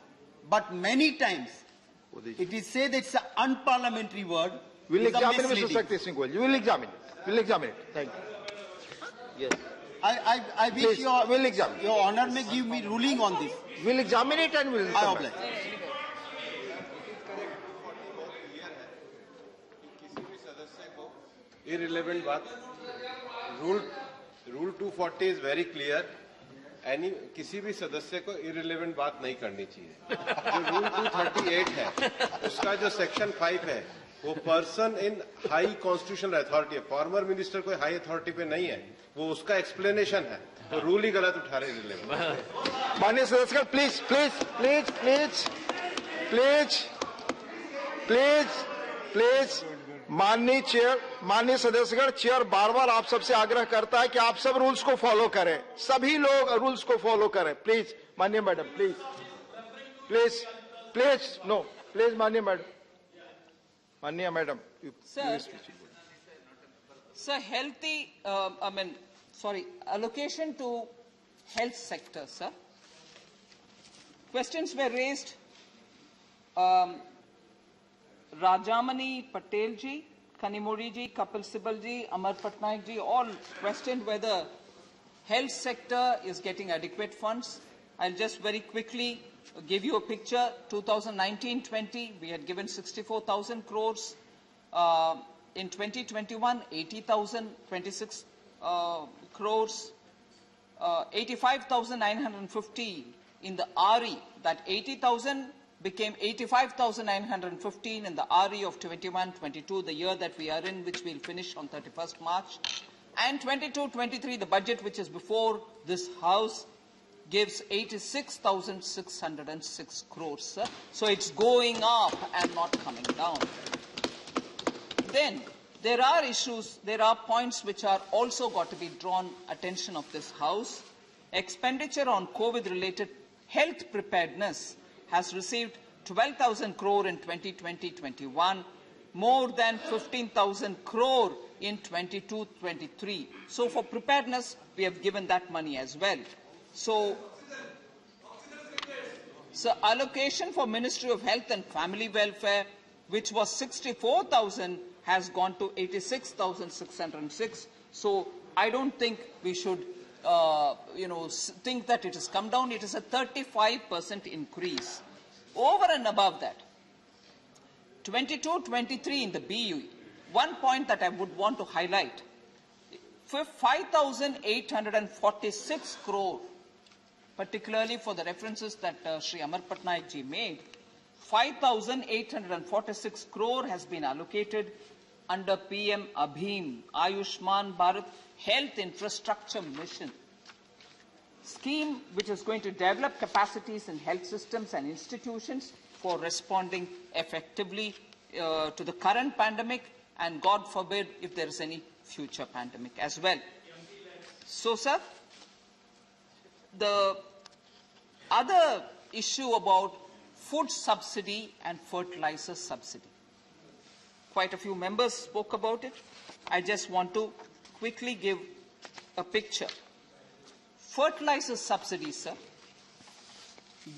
but many times, it is said that it's an unparliamentary word. We'll It's a examine, Mr. misleading. Sakti Singh Goel. You will examine it. We'll examine it. Thank you. Yes. I wish Please, we'll examine. your Honor may give me ruling on this. We'll examine it and we'll I come oblige. back. Irrelevant बात. Rule 240 is very clear. किसी भी सदस्य को irrelevant बात नहीं करनी चाहिए. जो Rule 238 है, उसका जो Section 5 है, वो person in high constitutional authority है. फॉर्मर मिनिस्टर कोई हाई अथॉरिटी पे नहीं है, वो उसका एक्सप्लेनेशन है. तो रूल ही गलत उठा रहे हैं. माननीय सदस्यगण, please please please please please please please माननीय सदस्यगण, चेयर बार बार आप सबसे आग्रह करता है कि आप सब रूल्स को फॉलो करें, सभी लोग रूल्स को फॉलो करें. प्लीज माननीय madam, please please please no please माननीय मैडम, माननीय madam. sir, allocation to health sector, sir. Questions were raised. Rajamani Patel ji, Kanimuri ji, Kapil Sibal ji, Amar Patnaik ji all questioned whether health sector is getting adequate funds. I'll just very quickly give you a picture. 2019-20, we had given 64,000 crores. In 2021, 80,000, 26 crores, 85,950 in the RE. That 80,000 became 85,915 in the RE of 21-22, the year that we are in, which we'll finish on 31st March. And 22-23, the budget which is before this House, gives 86,606 crores, sir. So it's going up and not coming down. Then there are issues, there are points which are also got to be drawn attention of this House. Expenditure on COVID-related health preparedness has received 12,000 crore in 2020-21, more than 15,000 crore in 22-23. So for preparedness, we have given that money as well. So allocation for Ministry of Health and Family Welfare, which was 64,000, has gone to 86,606. So I don't think we should, think that it has come down. It is a 35% increase. Over and above that, 22-23 in the BUE, one point that I would want to highlight, 5,846 crore, particularly for the references that Sri Amar Patnaik ji made, 5,846 crore has been allocated under PM Abhim, Ayushman Bharat Health Infrastructure Mission. scheme which is going to develop capacities in health systems and institutions for responding effectively to the current pandemic, and God forbid if there is any future pandemic as well. So, sir, the other issue about food subsidy and fertilizer subsidy. Quite a few members spoke about it. I just want to quickly give a picture. Fertilizer subsidy, sir.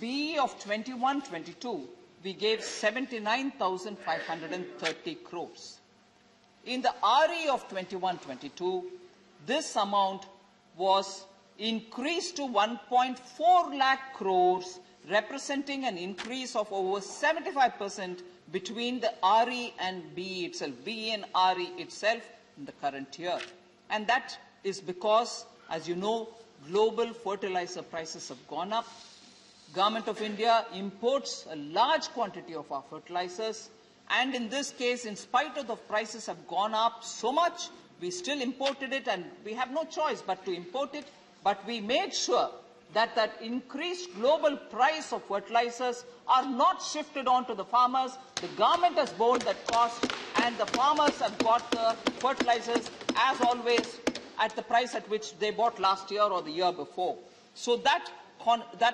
BE of 21-22, we gave 79,530 crores. In the RE of 21-22, this amount was increased to 1.4 lakh crores, representing an increase of over 75% between the RE and BE itself, BE and RE itself in the current year. And that is because, as you know, global fertilizer prices have gone up. Government of India imports a large quantity of our fertilizers, and in this case, in spite of the prices have gone up so much, we still imported it, and we have no choice but to import it. But we made sure that that increased global price of fertilizers are not shifted on to the farmers. The government has borne that cost, and the farmers have got the fertilizers, as always, at the price at which they bought last year or the year before. So that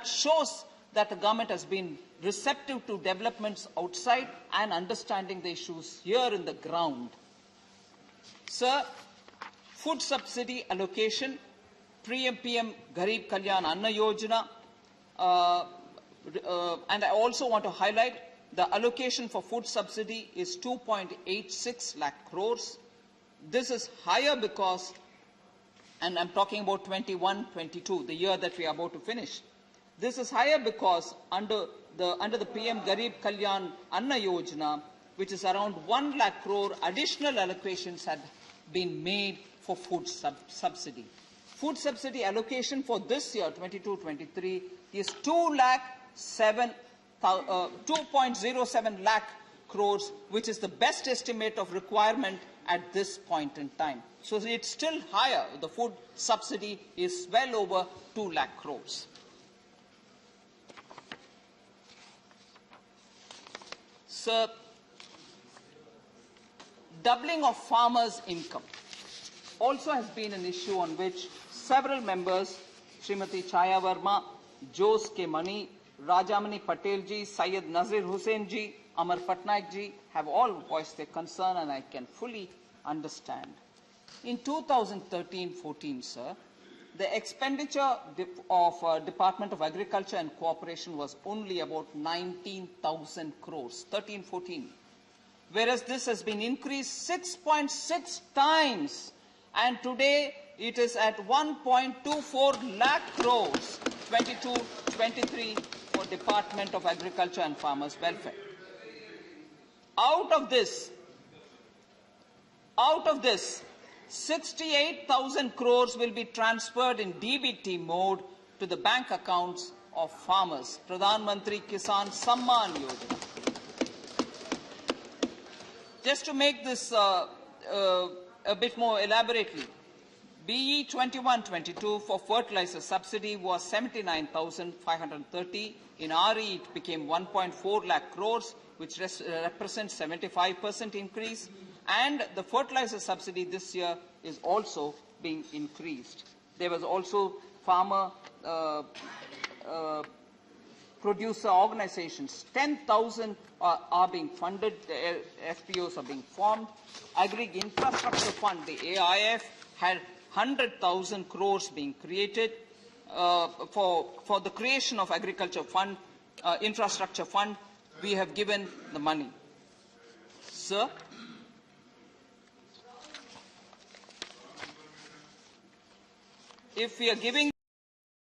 shows that the government has been receptive to developments outside and understanding the issues here in the ground. Sir, food subsidy allocation, PM Garib Kalyan Anna Yojana, and I also want to highlight the allocation for food subsidy is 2.86 lakh crores. This is higher because, and I'm talking about 21-22, the year that we are about to finish. This is higher because under the PM Garib Kalyan Anna Yojana, which is around 1 lakh crore, additional allocations had been made for food subsidy. Food subsidy allocation for this year, 22-23, is 2.07 lakh crores, which is the best estimate of requirement at this point in time. So it's still higher. The food subsidy is well over 2 lakh crores. Sir, doubling of farmers' income also has been an issue on which several members, Srimati Chaya Verma, Jose K. Mani, Rajamani Patel ji, Syed Nazir Hussain ji, Amar Patnaik ji, have all voiced their concern, and I can fully understand. In 2013-14, sir, the expenditure of Department of Agriculture and Cooperation was only about 19,000 crores, 13-14. Whereas this has been increased 6.6 times, and today it is at 1.24 lakh crores, 22-23 for Department of Agriculture and Farmers Welfare. Out of this, 68,000 crores will be transferred in DBT mode to the bank accounts of farmers, Pradhan Mantri Kisan Samman Yojana. Just to make this a bit more elaborately, BE 21-22 for fertilizer subsidy was 79,530. In RE, it became 1.4 lakh crores, which represents 75% increase. And the fertilizer subsidy this year is also being increased. There was also farmer producer organizations. 10,000 are being funded. The FPOs are being formed. Agri Infrastructure Fund, the AIF, had 100,000 crores being created for the creation of Agriculture Fund, Infrastructure Fund. We have given the money. Sir, if we are giving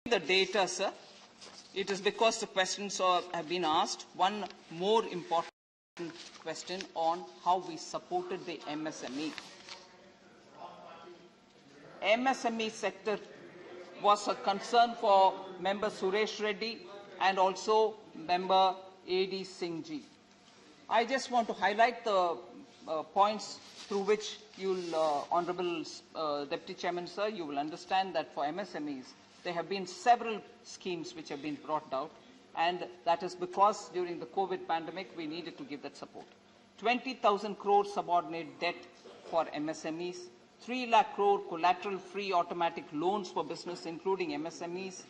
the data, sir, it is because the questions have been asked. One more important question on how we supported the MSME. MSME sector was a concern for member Suresh Reddy and also member A.D. Singh ji. I just want to highlight the points through which you'll, Honorable Deputy Chairman, sir, you will understand that for MSMEs, there have been several schemes which have been brought out, and that is because during the COVID pandemic, we needed to give that support. 20,000 crore subordinate debt for MSMEs, 3 lakh crore collateral-free automatic loans for business, including MSMEs,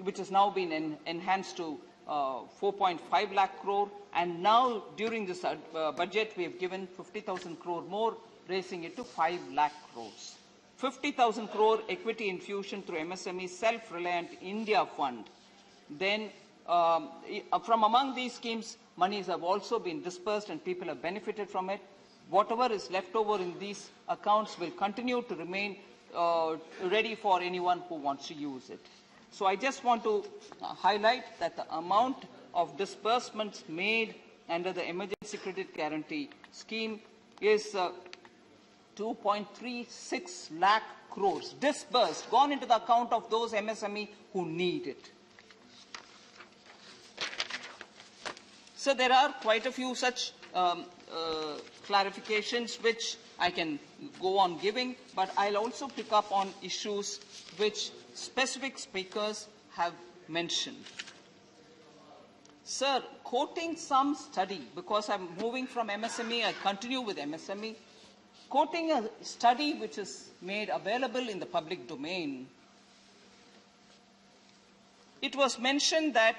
which has now been enhanced to 4.5 lakh crore. And now, during this budget, we have given 50,000 crore more, raising it to 5 lakh crores. 50,000 crore equity infusion through MSME Self-Reliant India Fund. Then, from among these schemes, monies have also been dispersed and people have benefited from it. Whatever is left over in these accounts will continue to remain ready for anyone who wants to use it. So I just want to highlight that the amount of disbursements made under the Emergency Credit Guarantee Scheme is 2.36 lakh crores disbursed, gone into the account of those MSME who need it. So there are quite a few such clarifications which I can go on giving, but I'll also pick up on issues which specific speakers have mentioned. Sir, quoting some study, because I'm moving from MSME, I continue with MSME, quoting a study which is made available in the public domain, it was mentioned that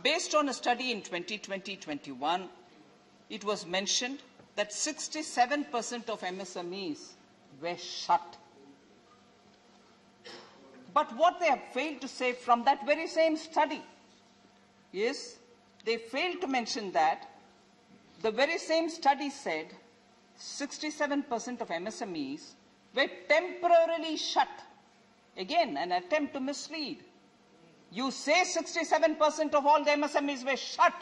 based on a study in 2020-21, it was mentioned that 67% of MSMEs were shut. But what they have failed to say from that very same study is they failed to mention that the very same study said 67% of MSMEs were temporarily shut. Again, an attempt to mislead. You say 67% of all the MSMEs were shut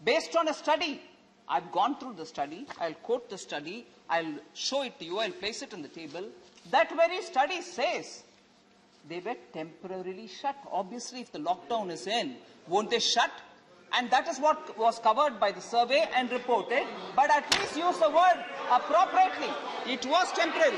based on a study. I've gone through the study. I'll quote the study. I'll show it to you. I'll place it on the table. That very study says they were temporarily shut. Obviously, if the lockdown is in, won't they shut? And that is what was covered by the survey and reported. But at least use the word appropriately. It was temporary.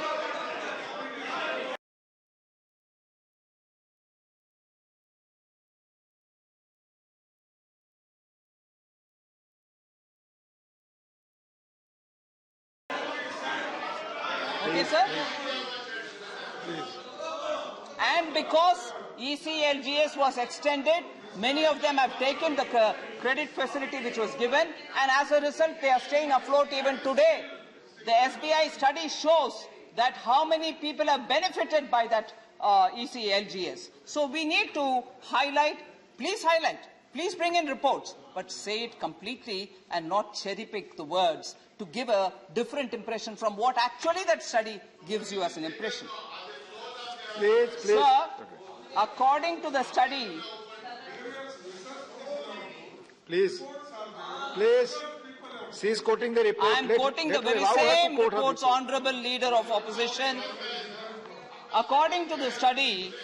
Okay, sir? And because ECLGS was extended, many of them have taken the credit facility which was given, and as a result, they are staying afloat even today. The SBI study shows that how many people have benefited by that ECLGS. So we need to highlight, please bring in reports, but say it completely and not cherry-pick the words to give a different impression from what actually that study gives you as an impression. Please. Sir, according to the study, Please. She's quoting the report. I am quoting the very same reports, Honorable Leader of Opposition. According to the study,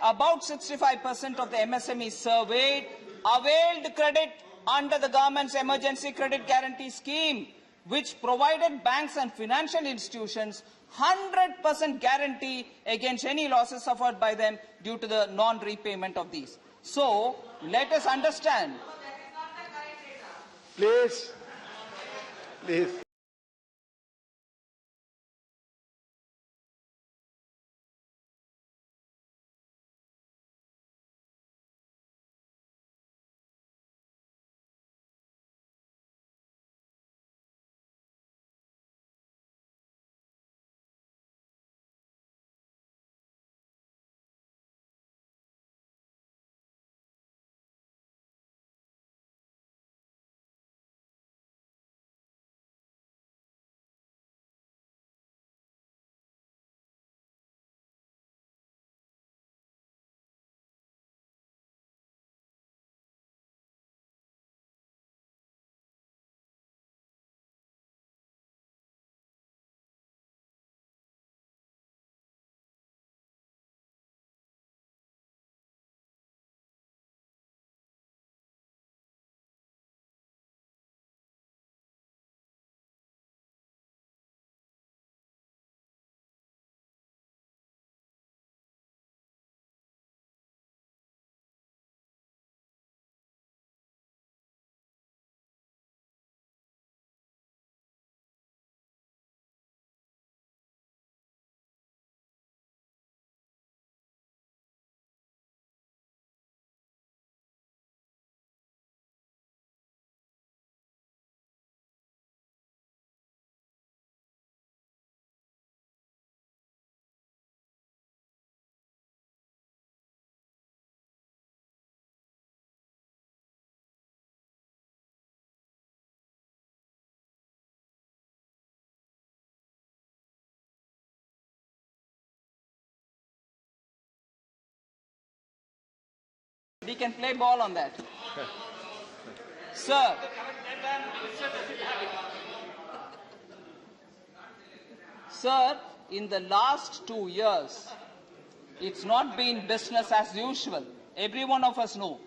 about 65% of the MSMEs surveyed availed credit under the government's Emergency Credit Guarantee Scheme, which provided banks and financial institutions 100% guarantee against any losses suffered by them due to the non-repayment of these. So, let us understand. Please. We can play ball on that. Sir. Sir, in the last 2 years, it's not been business as usual. Every one of us know.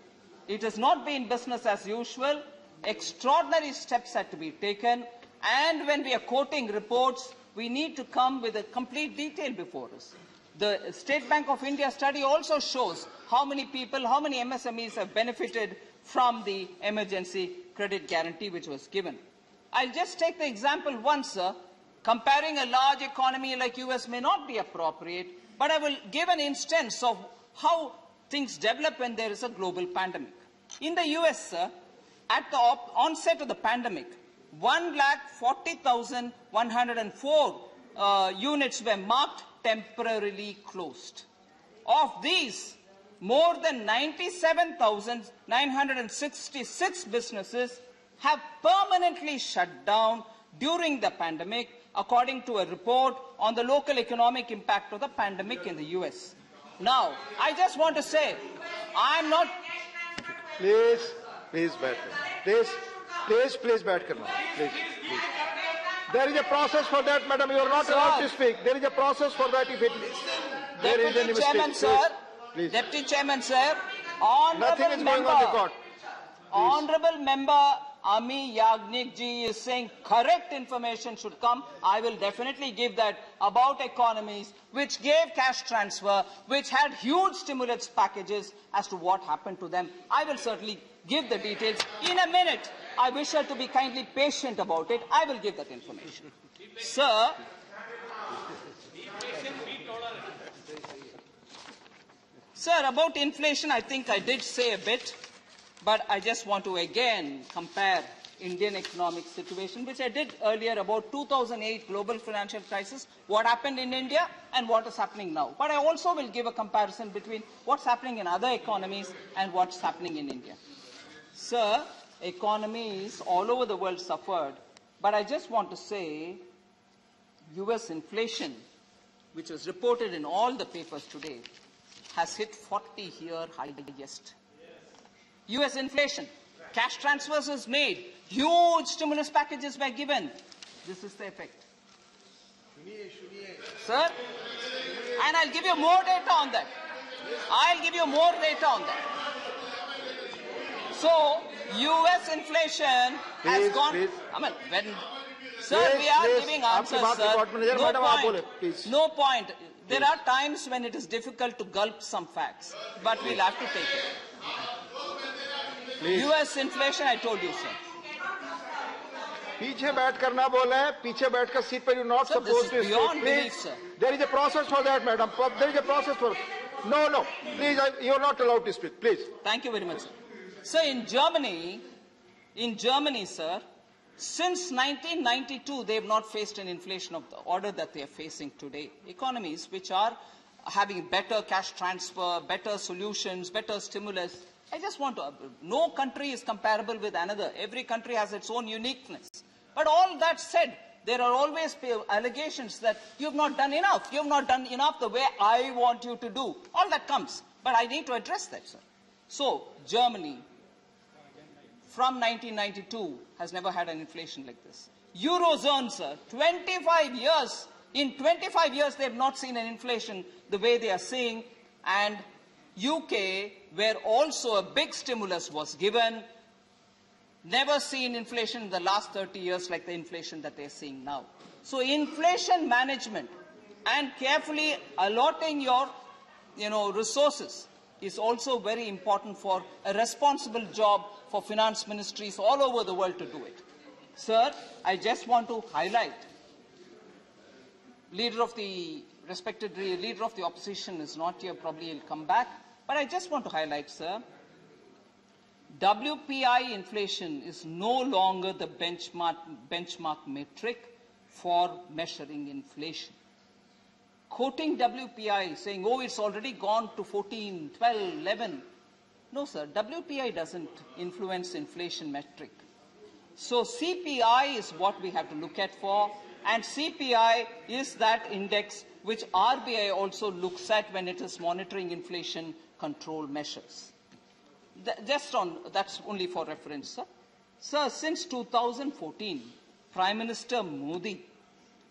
It has not been business as usual. Extraordinary steps had to be taken. And when we are quoting reports, we need to come with a complete detail before us. The State Bank of India study also shows how many people, how many MSMEs have benefited from the emergency credit guarantee which was given. I'll just take the example once, sir. Comparing a large economy like US may not be appropriate, but I will give an instance of how things develop when there is a global pandemic. In the US, sir, at the onset of the pandemic, 140,104 units were marked temporarily closed. Of these, more than 97,966 businesses have permanently shut down during the pandemic, according to a report on the local economic impact of the pandemic in the US. Now, I just want to say, I'm not... Please, please, please, back karna. Please. There is a process for that, madam. You are not allowed to speak. There is a process for that if it there is any mistake. Chairman, sir. Please. Deputy Chairman, sir. Nothing is going on record. Honorable Member Ami Yagnik ji is saying correct information should come. I will definitely give that about economies which gave cash transfer, which had huge stimulus packages as to what happened to them. I will certainly give the details in a minute. I wish her to be kindly patient about it. I will give that information. Sir, about inflation, I think I did say a bit, but I just want to again compare Indian economic situation, which I did earlier about 2008 global financial crisis, what happened in India and what is happening now. But I also will give a comparison between what's happening in other economies and what's happening in India. Sir, economies all over the world suffered, but I just want to say US inflation, which was reported in all the papers today, has hit 40-year highest. US inflation, cash transfers was made, huge stimulus packages were given. This is the effect. Sir, and I'll give you more data on that. I'll give you more data on that. So, US inflation has gone... Please. I mean, when... Sir, we are giving answers, sir. No point. There are times when it is difficult to gulp some facts, but we'll have to take it. Please. US inflation, I told you, sir. पीछे बैठ करना बोला है, पीछे बैठकर seat पर you're not supposed to speak. Please, there is a process for that, madam. There is a process for... No, please, you're not allowed to speak, please. Thank you very much, sir. So in Germany, sir, since 1992, they have not faced an inflation of the order that they are facing today. Economies which are having better cash transfer, better solutions, better stimulus. I just want to, no country is comparable with another. Every country has its own uniqueness. But all that said, there are always allegations that you have not done enough. You have not done enough the way I want you to do. All that comes. But I need to address that, sir. So, Germany, from 1992, has never had an inflation like this. Eurozone, sir, 25 years. In 25 years, they have not seen an inflation the way they are seeing. And UK, where also a big stimulus was given, never seen inflation in the last 30 years like the inflation that they're seeing now. So inflation management and carefully allotting your, resources is also very important for a responsible job for finance ministries all over the world to do it. Sir, I just want to highlight, respected leader of the opposition is not here, probably he'll come back. But I just want to highlight, sir, WPI inflation is no longer the benchmark metric for measuring inflation. Quoting WPI, saying, oh, it's already gone to 14, 12, 11. No, sir, WPI doesn't influence inflation metric. So CPI is what we have to look at for, and CPI is that index which RBI also looks at when it is monitoring inflation control measures. That's only for reference, sir. Sir, since 2014, Prime Minister Modi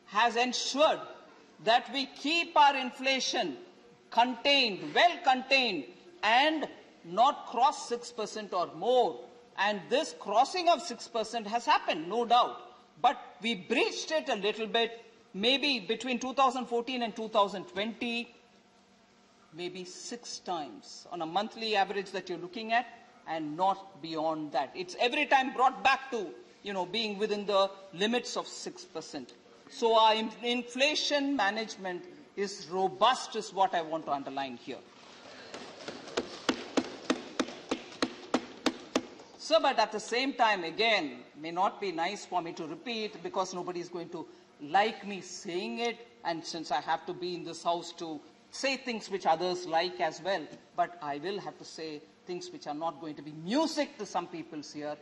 has ensured that we keep our inflation contained, well contained, and not cross 6% or more. And this crossing of 6% has happened, no doubt. But we breached it a little bit, maybe between 2014 and 2020, maybe 6 times on a monthly average that you're looking at, and not beyond that. It's every time brought back to, being within the limits of 6%. So our inflation management is robust, is what I want to underline here. So, but at the same time, again, may not be nice for me to repeat because nobody is going to like me saying it, and since I have to be in this house to say things which others like as well, but I will have to say things which are not going to be music to some people's ear.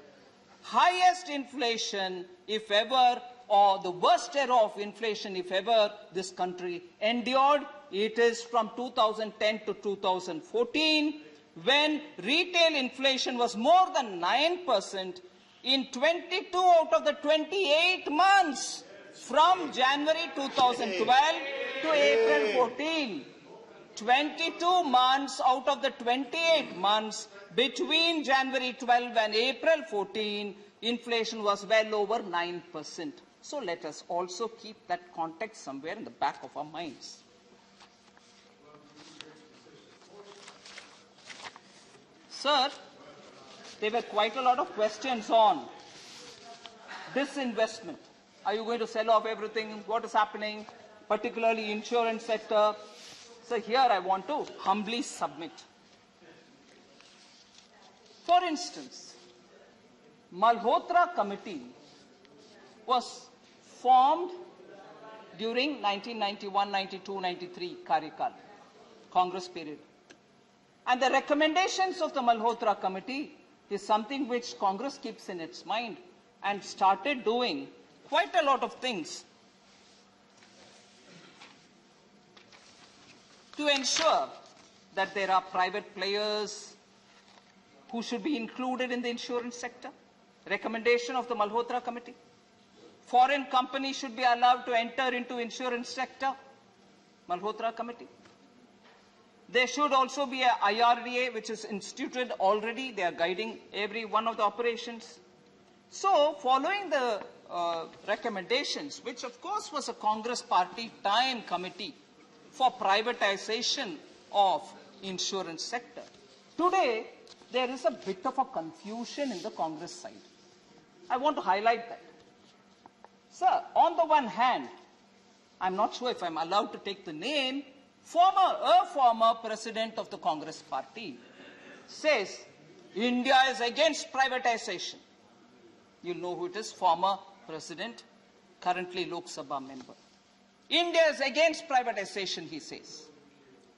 Highest inflation, if ever, or the worst era of inflation, if ever, this country endured, it is from 2010 to 2014, when retail inflation was more than 9% in 22 out of the 28 months from January 2012 to April 14. 22 months out of the 28 months between January 12 and April 14, inflation was well over 9%. So let us also keep that context somewhere in the back of our minds. Sir, there were quite a lot of questions on disinvestment. Are you going to sell off everything? What is happening, particularly insurance sector? So here I want to humbly submit. For instance, Malhotra Committee was formed during 1991, 92, 93 कार्यकाल, Congress period. And the recommendations of the Malhotra Committee is something which Congress keeps in its mind and started doing quite a lot of things to ensure that there are private players who should be included in the insurance sector. Recommendation of the Malhotra Committee. Foreign companies should be allowed to enter into insurance sector. Malhotra Committee. There should also be a IRDA which is instituted already. They are guiding every one of the operations. So, following the recommendations, which of course was a Congress party time committee for privatization of insurance sector. Today, there is a bit of a confusion in the Congress side. I want to highlight that. Sir, on the one hand, I'm not sure if I'm allowed to take the name, a former president of the Congress party says India is against privatization. You'll know who it is, former president, currently Lok Sabha member. India is against privatization, he says.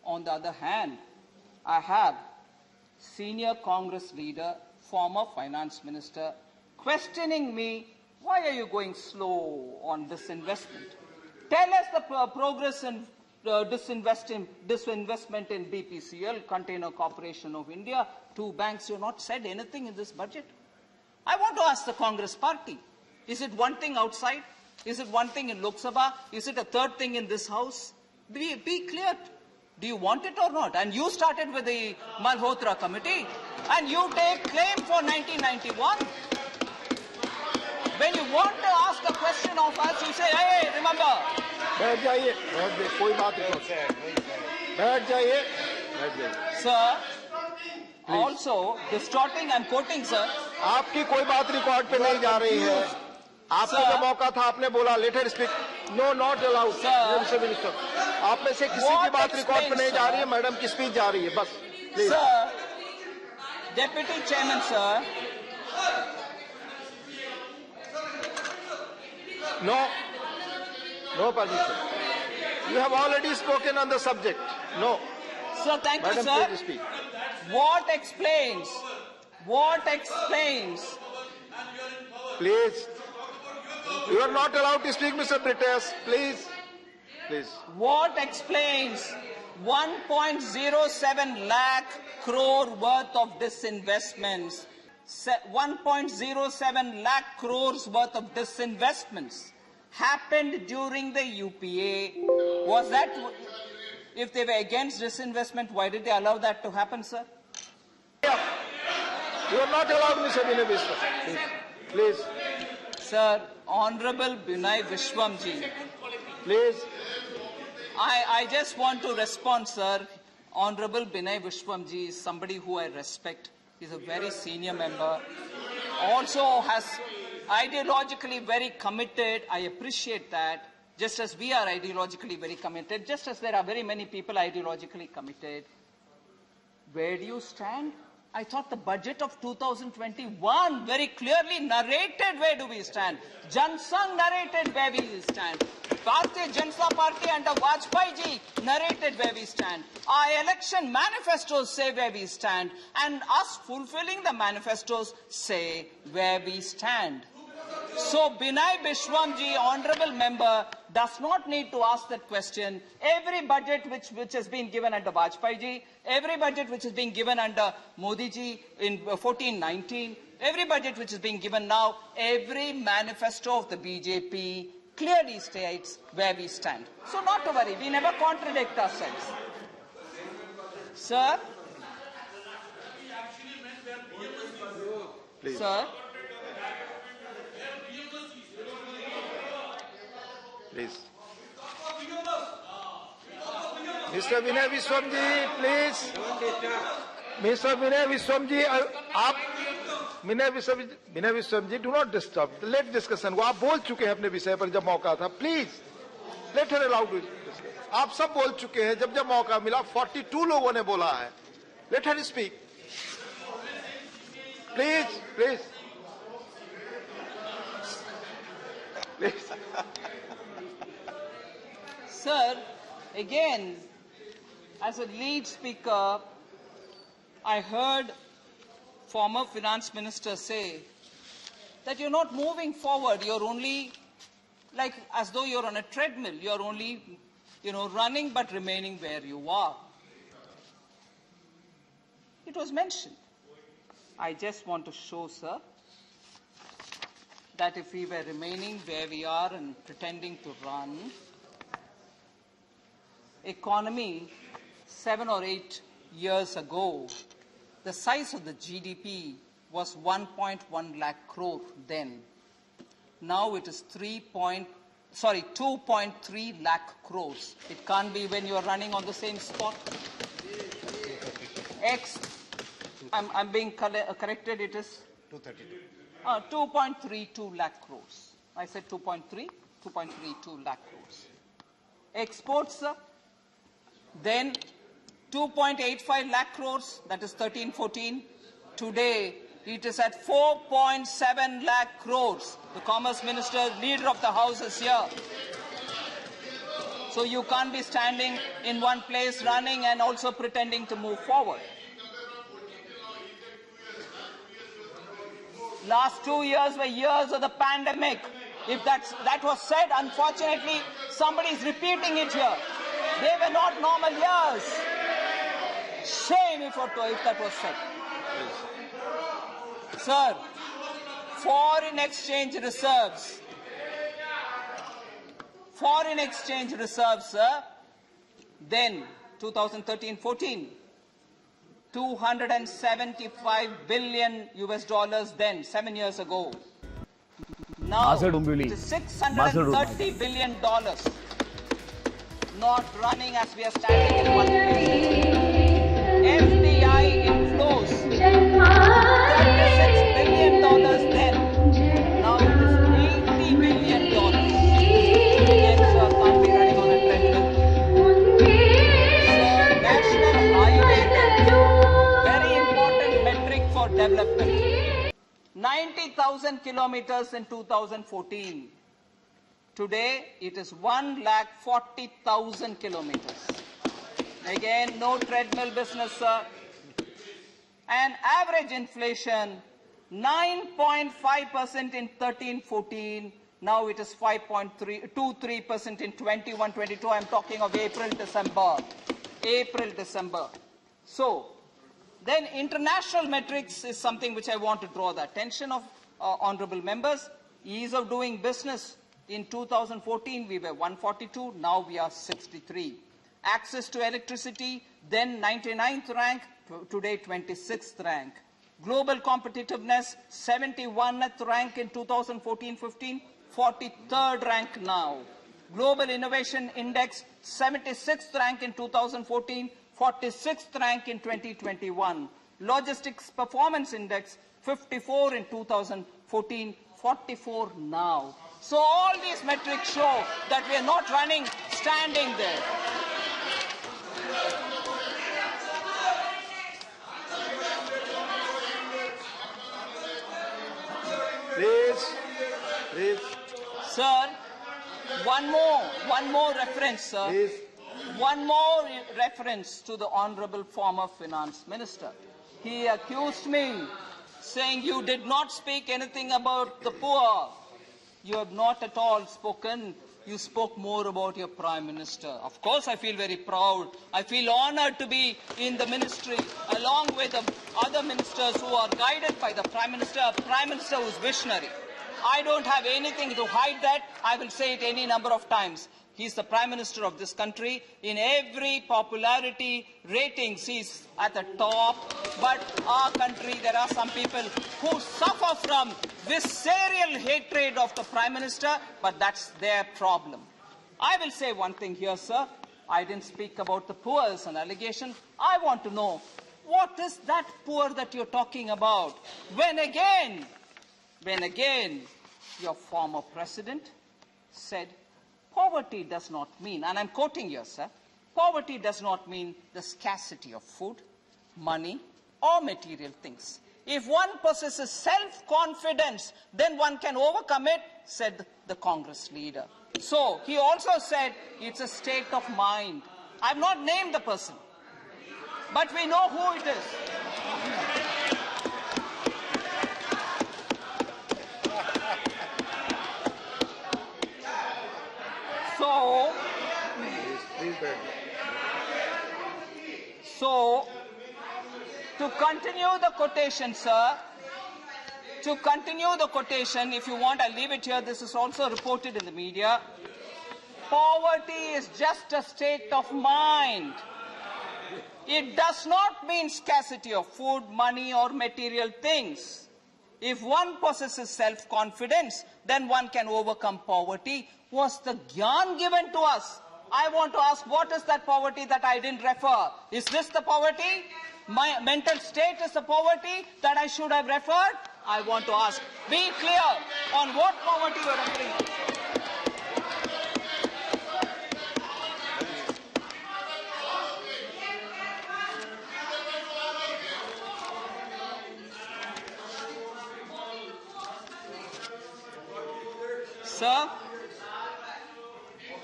On the other hand, I have senior Congress leader, former finance minister, questioning me, why are you going slow on disinvestment? Tell us the progress in disinvestment in BPCL, Container Corporation of India, 2 banks. You have not said anything in this budget. I want to ask the Congress party, is it one thing outside? Is it one thing in Lok Sabha? Is it a third thing in this house? Be clear. Do you want it or not? And you started with the Malhotra Committee, and you take claim for 1991. When you want to ask a question of us, you say, hey, remember. बैठ जाइए, कोई बात नहीं, बैठ जाइए, Sir, also distorting, I'm quoting, sir. आपकी कोई बात रिकॉर्ड पे नहीं जा रही है. आपको जो मौका था आपने बोला let her speak. No not allowed sir minister. आप में से किसी की बात रिकॉर्ड पे नहीं जा रही है, मैडम की स्पीच जा रही है, बस please. Sir, deputy chairman sir. No permission. You have already spoken on the subject. No. Sir, thank you, sir. Madam, please speak. What explains? Please. You are not allowed to speak, Mr. Brites. Please. Please. What explains 1.07 lakh crore worth of disinvestments? 1.07 lakh crores worth of disinvestments happened during the UPA. Was that, if they were against disinvestment, why did they allow that to happen, sir? You are not allowed, Mr. Binay Vishwam. Please. Sir, Honorable Binay Vishwamji. Please. I just want to respond, sir. Honorable Binay Vishwamji is somebody who I respect. He's a very senior member. Also has ideologically very committed. I appreciate that. Just as we are ideologically very committed, just as there are very many people ideologically committed. Where do you stand? I thought the budget of 2021 very clearly narrated where do we stand. Jansang narrated where we stand. Bharatiya Janata Party under Vajpayee ji narrated where we stand. Our election manifestos say where we stand. And us fulfilling the manifestos say where we stand. So Binay Vishwamji, honorable member, does not need to ask that question. Every budget which has been given under Vajpayee ji, every budget which is being given under Modi ji in 14-19, every budget which is being given now, every manifesto of the BJP clearly states where we stand. So not to worry, we never contradict ourselves. Sir? Please. Sir? Please. Mr. Binay Vishwamji, please. Mr. Binay Vishwamji, Binay Vishwamji, do not disturb. Let discussion go. आप बोल चुके हैं अपने विषय पर जब मौका था. Please. Let her allow to discuss. आप सब बोल चुके हैं जब मौका मिला. 42 लोगों ने बोला है. Let her speak. Please, please. Please. Sir, again, as a lead speaker, I heard former finance minister say that you're not moving forward, you're only like as though you're on a treadmill, you're only, running but remaining where you are. It was mentioned. I just want to show, sir, that if we were remaining where we are and pretending to run, economy 7 or 8 years ago, the size of the GDP was 1.1 lakh crore then. Now it is 2.3 lakh crores. It can't be when you're running on the same spot. I'm being corrected, it is 2.32 lakh crores. I said 2.32 lakh crores. Exports, sir, then 2.85 lakh crores, that is 13-14. Today, it is at 4.7 lakh crores. The Commerce Minister, Leader of the House is here. So you can't be standing in one place running and also pretending to move forward. Last 2 years were years of the pandemic. If that was said, unfortunately, somebody is repeating it here. They were not normal years. Shame if that was said. Sir, foreign exchange reserves, sir, then 2013-14, $275 billion then, 7 years ago. Now it is $630 billion. Not running as we are standing in one place. FDI inflows, $36 billion then. Now it is $80 billion. Again, sir, can't be running on a treadmill. Sir, national highway, very important metric for development. 90,000 kilometers in 2014. Today, it is 1,40,000 kilometers. Again, no treadmill business, sir. And average inflation, 9.5% in 13-14, Now it is 5.23% in 21-22. I'm talking of April, December. April, December. So, then international metrics is something which I want to draw the attention of honorable members. Ease of doing business. In 2014, we were 142. Now we are 63. Access to electricity, then 99th rank, today 26th rank. Global competitiveness, 71th rank in 2014-15, 43rd rank now. Global Innovation Index, 76th rank in 2014, 46th rank in 2021. Logistics Performance Index, 54 in 2014, 44 now. So all these metrics show that we are not running standing there. Please. Sir, one more reference, sir. Please. One more reference to the Honorable former Finance Minister. He accused me, saying you did not speak anything about the poor. You have not at all spoken. You spoke more about your Prime Minister. Of course, I feel very proud. I feel honored to be in the ministry along with the other ministers who are guided by the Prime Minister, a Prime Minister who is visionary. I don't have anything to hide that. I will say it any number of times. He's the Prime Minister of this country. In every popularity ratings, he's at the top. But our country, there are some people who suffer from visceral hatred of the Prime Minister, but that's their problem. I will say one thing here, sir. I didn't speak about the poor as an allegation. I want to know, what is that poor that you're talking about? When again, your former president said, poverty does not mean, and I'm quoting here, sir, poverty does not mean the scarcity of food, money, or material things. If one possesses self-confidence, then one can overcome it, said the Congress leader. So, he also said it's a state of mind. I've not named the person, but we know who it is. So, to continue the quotation, sir, to continue the quotation, if you want, I'll leave it here. This is also reported in the media. Poverty is just a state of mind. It does not mean scarcity of food, money, or material things. If one possesses self-confidence, then one can overcome poverty. Was the gyan given to us? I want to ask, what is that poverty that I didn't refer? Is this the poverty? My mental state is the poverty that I should have referred? I want to ask, be clear on what poverty you are referring to. Sir,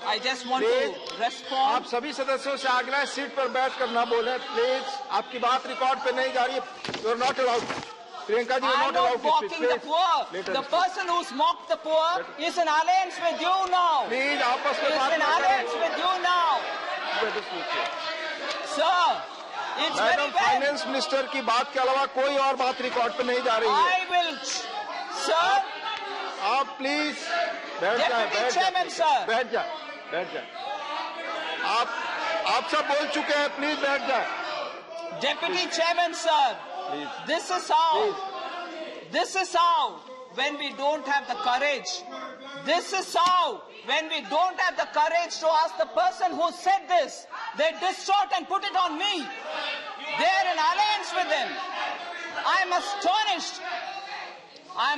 I just want to respond. आप सभी सदस्यों से आग्रह है seat पर बैठ कर ना बोलें, प्लीज. आपकी बात रिकॉर्ड पे नहीं जा रही है. You are not allowed. Priyanka ji, you are I'm not allowed not to speak. mocking the poor. The person who's mocked the poor is in alliance with you now. Please, आपस में Is बात in ना alliance करें. with you now. Sir, it's very madam, bad. Finance minister की बात के अलावा कोई और बात रिकॉर्ड पे नहीं जा रही है. I will, sir. आप प्लीज बैठ जाए. Deputy Chairman, sir. बैठ जाए. आप सब बोल चुके हैं, प्लीज बैठ जाए. Deputy Chairman, sir. Please. This is how, when we don't have the courage, this is how, when we don't have the courage to ask the person who said this, they distort and put it on me. They're in alliance with them. I'm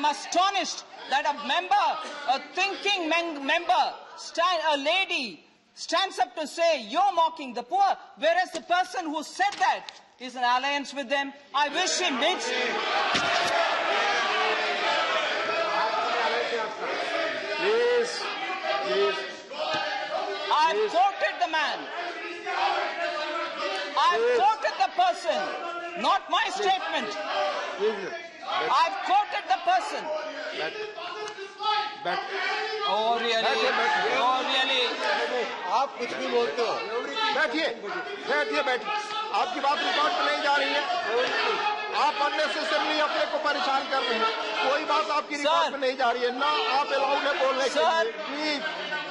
astonished that a member, a thinking member, a lady, stands up to say, you're mocking the poor, whereas the person who said that is in alliance with them. I wish he meets. Please. I've quoted the man. I've quoted the person, not my statement. I've quoted the person. Oh really? Oh really? आप कुछ भी बोलते हो। बैठिए, बैठिए, बैठिए। आपकी बात रिकॉर्ड में नहीं जा रही है। आप अननेसेसरली अपने को परेशान कर रहे हैं। कोई बात आपकी रिकॉर्ड में नहीं जा रही है। ना आप अलाउड है बोलने के लिए। Please.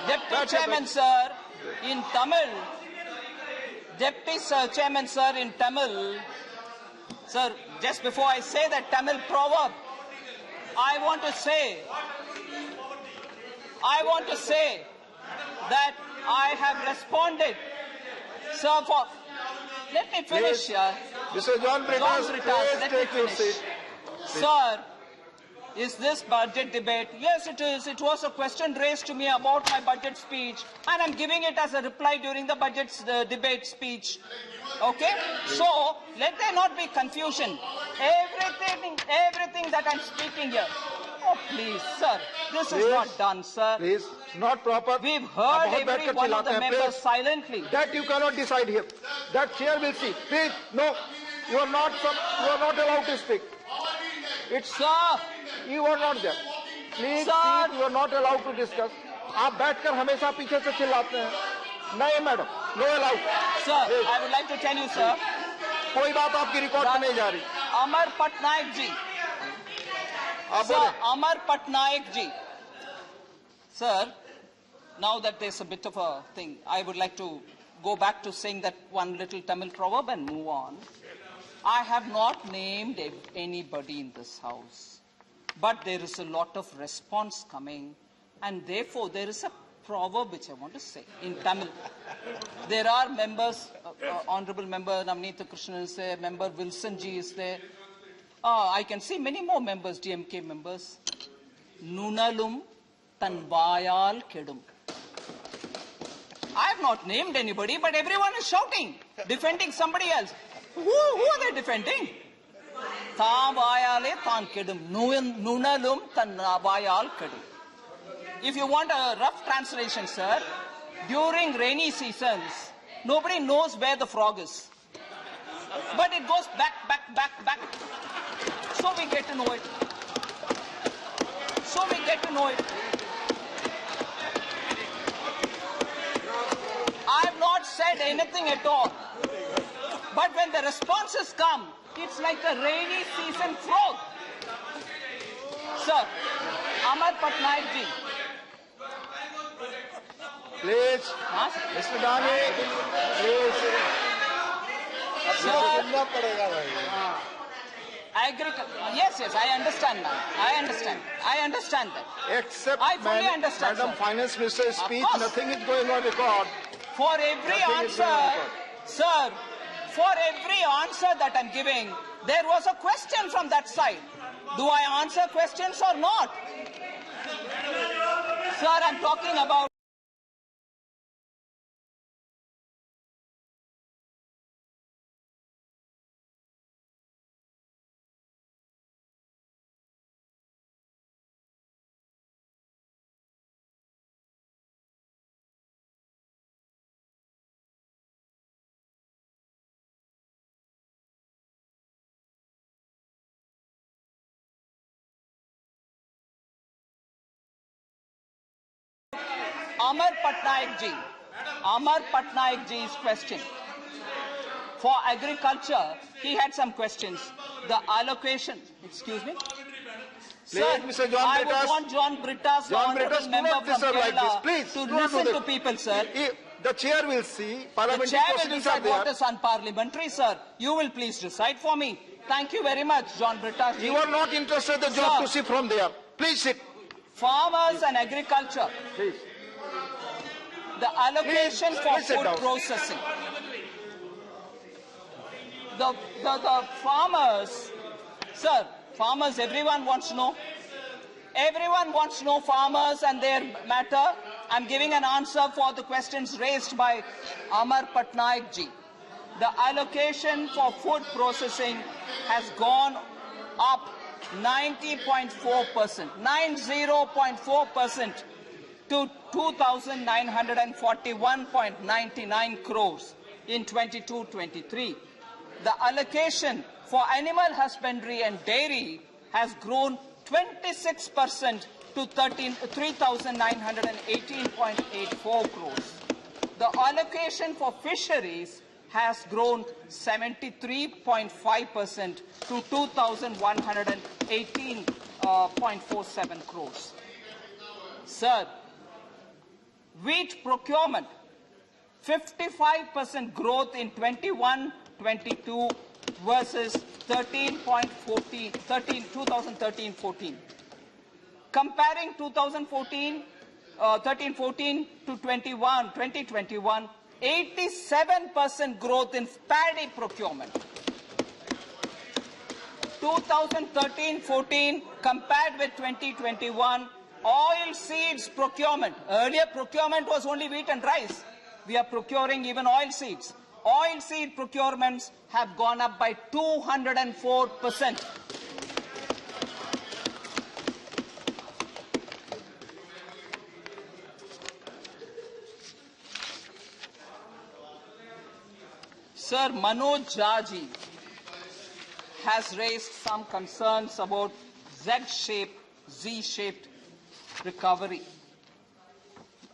Deputy Chairman sir, in Tamil. Deputy Chairman sir, in Tamil. Sir, just before I say that Tamil proverb, I want to say that I have responded, sir, for... Let me finish, Mr. John Britas, let me finish. Sir, is this budget debate? Yes, it is. It was a question raised to me about my budget speech, and I'm giving it as a reply during the budget debate speech. Okay? So, let there not be confusion. Everything that I'm speaking here. Oh, please, sir. This is not done, sir. Please, not proper. We've heard every one of the members silently. That you cannot decide here. That chair will see. Please, no. You are not allowed to speak. It's Sir. You are not there. Please, Sir. you are not allowed to discuss. आप बैठकर हमेशा पीछे से चिल्लाते हैं. नहीं, madam. No allowed. Sir, I would like to tell you, sir. कोई बात आपकी रिकॉर्ड में नहीं जा रही. Amar Patnaik ji. Sir, Amar Patnaik ji. Sir, now that there's a bit of a thing, I would like to go back to saying that one little Tamil proverb and move on. I have not named anybody in this house, but there is a lot of response coming, and therefore there is a proverb which I want to say in Tamil. There are members, Honorable Member Navneet Krishnan is there, Member Wilson Ji is there. I can see many more members, DMK members. Nunalum Tanvayal Kedum. I have not named anybody, but everyone is shouting, defending somebody else. Who are they defending? Tanvayale Tan Kedum. Nunalum Tanvayal Kedum. If you want a rough translation, sir, during rainy seasons, nobody knows where the frog is. But it goes back. So we get to know it. I have not said anything at all. But when the responses come, it's like a rainy season frog. Sir, Amar Patnaik ji. Please, Mr. Dani, please. Yes, I understand now. I understand that. Except, I fully understand, Madam sir. Finance Minister's speech, nothing is going on record. For every answer, sir, for every answer that I'm giving, there was a question from that side. Do I answer questions or not? Sir, I'm talking about... Amar Patnaik ji's question. For agriculture, he had some questions. The allocation, excuse me? Please, Sir, Mr. John I Britas. would want John Britas, the honorable member from Kerala, to listen to people, sir. The chair will see. The Parliamentary chair will proceedings are decide what there. is unparliamentary, sir. You will please decide for me. Thank you very much, John Britas. You are not interested in the job to sit from there. Please sit. Farmers and agriculture. Please. The allocation for food processing. The farmers, sir, farmers, everyone wants to know. Everyone wants to know farmers and their matter. I'm giving an answer for the questions raised by Amar Patnaik ji. The allocation for food processing has gone up 90.4%, 90.4% to 2,941.99 crores in 22-23. The allocation for animal husbandry and dairy has grown 26% to 3,918.84 crores. The allocation for fisheries has grown 73.5% to 2,118.47 crores. Sir, wheat procurement, 55% growth in 21-22 versus 2013-14. Comparing 13-14 to 2021, 87% growth in paddy procurement. 2013-14 compared with 2021, oil seeds procurement. Earlier procurement was only wheat and rice. We are procuring even oil seeds. Oil seed procurements have gone up by 204%. Sir, Manoj Jaji has raised some concerns about Z-shaped recovery.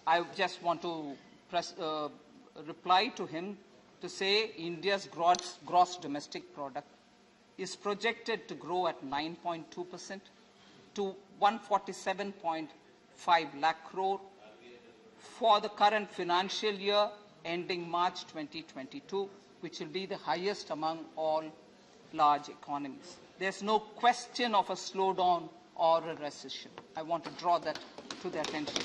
I just want to reply to him to say India's gross domestic product is projected to grow at 9.2% to 147.5 lakh crore for the current financial year ending March 2022, which will be the highest among all large economies. There's no question of a slowdown or a recession. I want to draw that to their attention.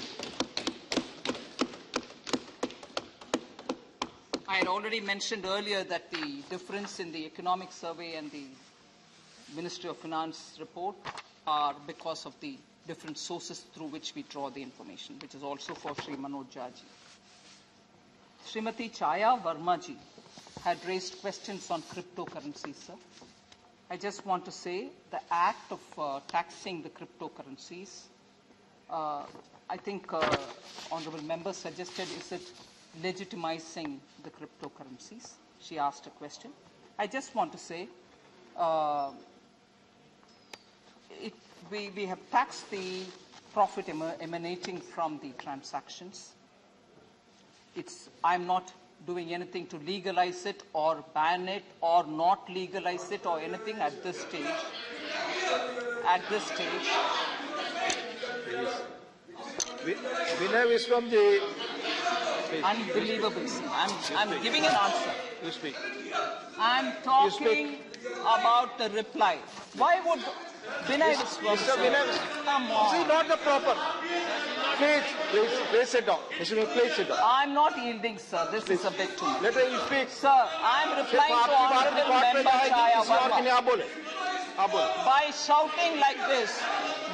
I had already mentioned earlier that the difference in the economic survey and the Ministry of Finance report are because of the different sources through which we draw the information, which is also for Sri Manoj Jaji. Srimati Chaya Vermaji had raised questions on cryptocurrencies, sir. I just want to say the act of taxing the cryptocurrencies, I think honorable member suggested, is it legitimizing the cryptocurrencies? She asked a question. I just want to say we have taxed the profit emanating from the transactions. I'm not doing anything to legalize it or ban it or not legalize it or anything at this stage. At this stage. Vinay is from the... Unbelievable. I'm giving an answer. You speak. I'm talking about the reply. Why would Vinay Viswam, Mr. Vinay, come on. this is not the proper. Please sit down. Mr. Please sit down. I'm not yielding, sir. This is a bit too much. Let him speak. Sir, I'm replying to Honorable Member Chaya Verma. By shouting like this,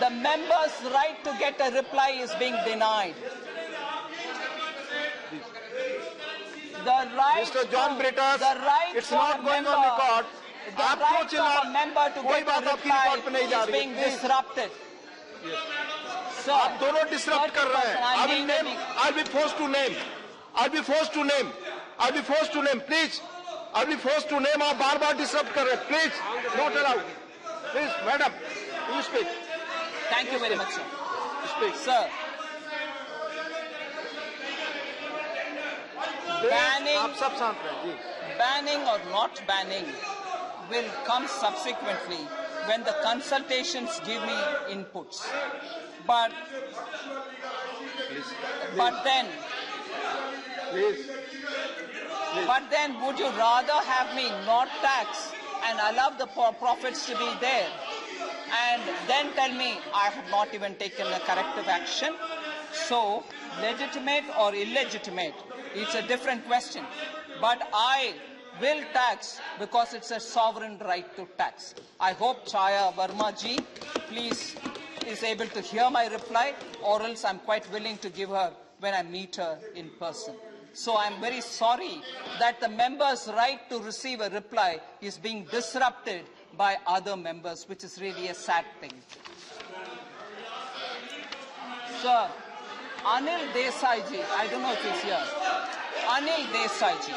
the member's right to get a reply is being denied. The right Mr. John Brittas, it's not going on record. The right of a member to get a reply is being disrupted. Sir, आप दोनों disrupt कर रहे हैं. I'll be forced to name. Please. I'll be forced to name. आप बार-बार disrupt कर रहे हैं. Please, not allowed. Please, madam, you speak. Thank you very much, sir. Speak. Sir. Banning or not banning will come subsequently when the consultations give me inputs. But then would you rather have me not tax and allow the profits to be there and then tell me I have not even taken a corrective action? So, legitimate or illegitimate, it's a different question. But I will tax because it's a sovereign right to tax. I hope Chaya Verma ji, please, is able to hear my reply, or else I'm quite willing to give her when I meet her in person. So I'm very sorry that the member's right to receive a reply is being disrupted by other members, which is really a sad thing. Sir, Anil Desai ji, I don't know if he's here. Anil Desai ji.